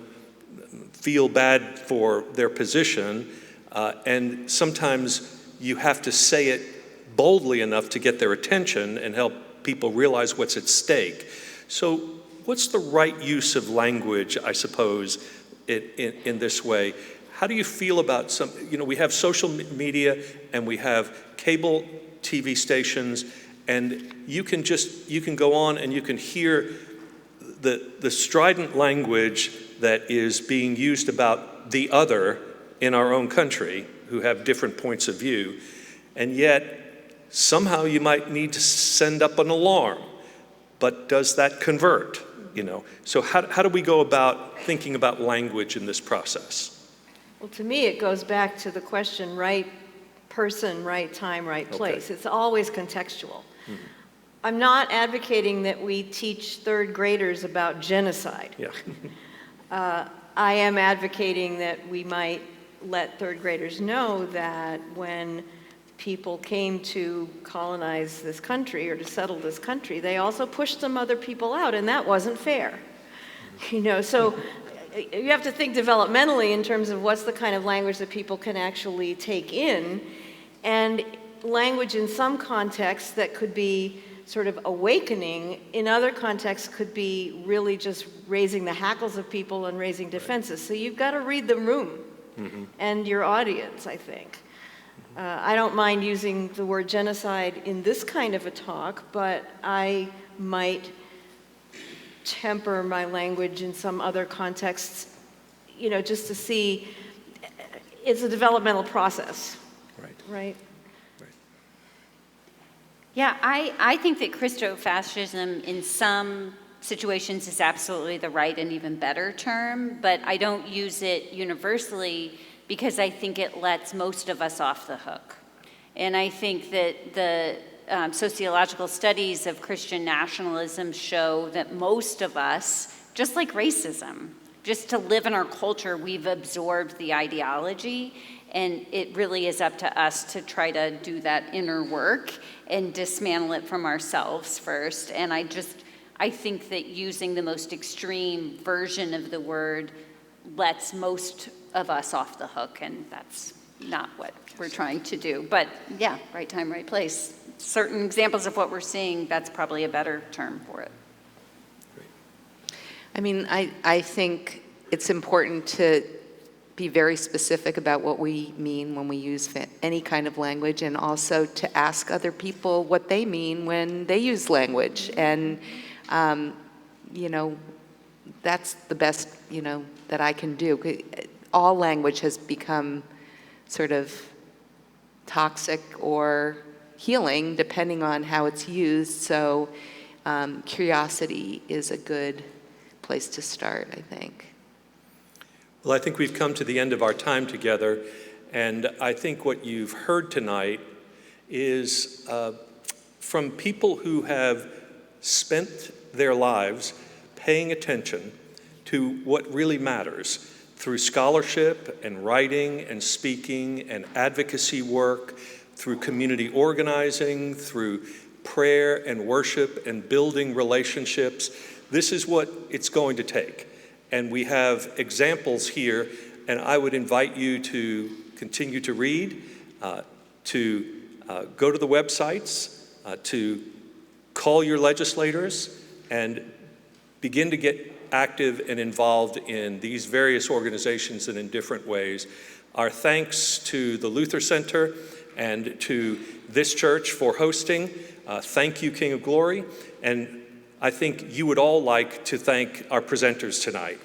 feel bad for their position, and sometimes you have to say it boldly enough to get their attention and help people realize what's at stake. So what's the right use of language, I suppose, in this way? How do you feel about some, we have social media and we have cable TV stations, and you can go on and you can hear the strident language that is being used about the other in our own country who have different points of view, and yet somehow you might need to send up an alarm, but does that convert? So how do we go about thinking about language in this process? Well, to me, it goes back to the question, right person, right time, right place. Okay. It's always contextual. I'm not advocating that we teach third graders about genocide. Yeah. I am advocating that we might let third graders know that when people came to colonize this country or to settle this country, they also pushed some other people out, and that wasn't fair. So you have to think developmentally in terms of what's the kind of language that people can actually take in, and language in some contexts that could be sort of awakening, in other contexts could be really just raising the hackles of people and raising defenses. So you've got to read the room and your audience, I think. I don't mind using the word genocide in this kind of a talk, but I might temper my language in some other contexts, just to see it's a developmental process. Right? Yeah, I think that Christofascism in some situations is absolutely the right and even better term, but I don't use it universally because I think it lets most of us off the hook. And I think that the sociological studies of Christian nationalism show that most of us, just like racism, just to live in our culture, we've absorbed the ideology, and it really is up to us to try to do that inner work and dismantle it from ourselves first. And I think that using the most extreme version of the word lets most of us off the hook, and that's not what we're trying to do. But yeah, right time, right place. Certain examples of what we're seeing, that's probably a better term for it. I mean, I think it's important to be very specific about what we mean when we use any kind of language, and also to ask other people what they mean when they use language. And, that's the best, that I can do. All language has become sort of toxic or healing, depending on how it's used. So curiosity is a good place to start, I think. Well, I think we've come to the end of our time together, and I think what you've heard tonight is from people who have spent their lives paying attention to what really matters through scholarship and writing and speaking and advocacy work, through community organizing, through prayer and worship and building relationships. This is what it's going to take. And we have examples here, and I would invite you to continue to read, to go to the websites, to call your legislators, and begin to get active and involved in these various organizations and in different ways. Our thanks to the Luther Center and to this church for hosting. Thank you, King of Glory. And I think you would all like to thank our presenters tonight.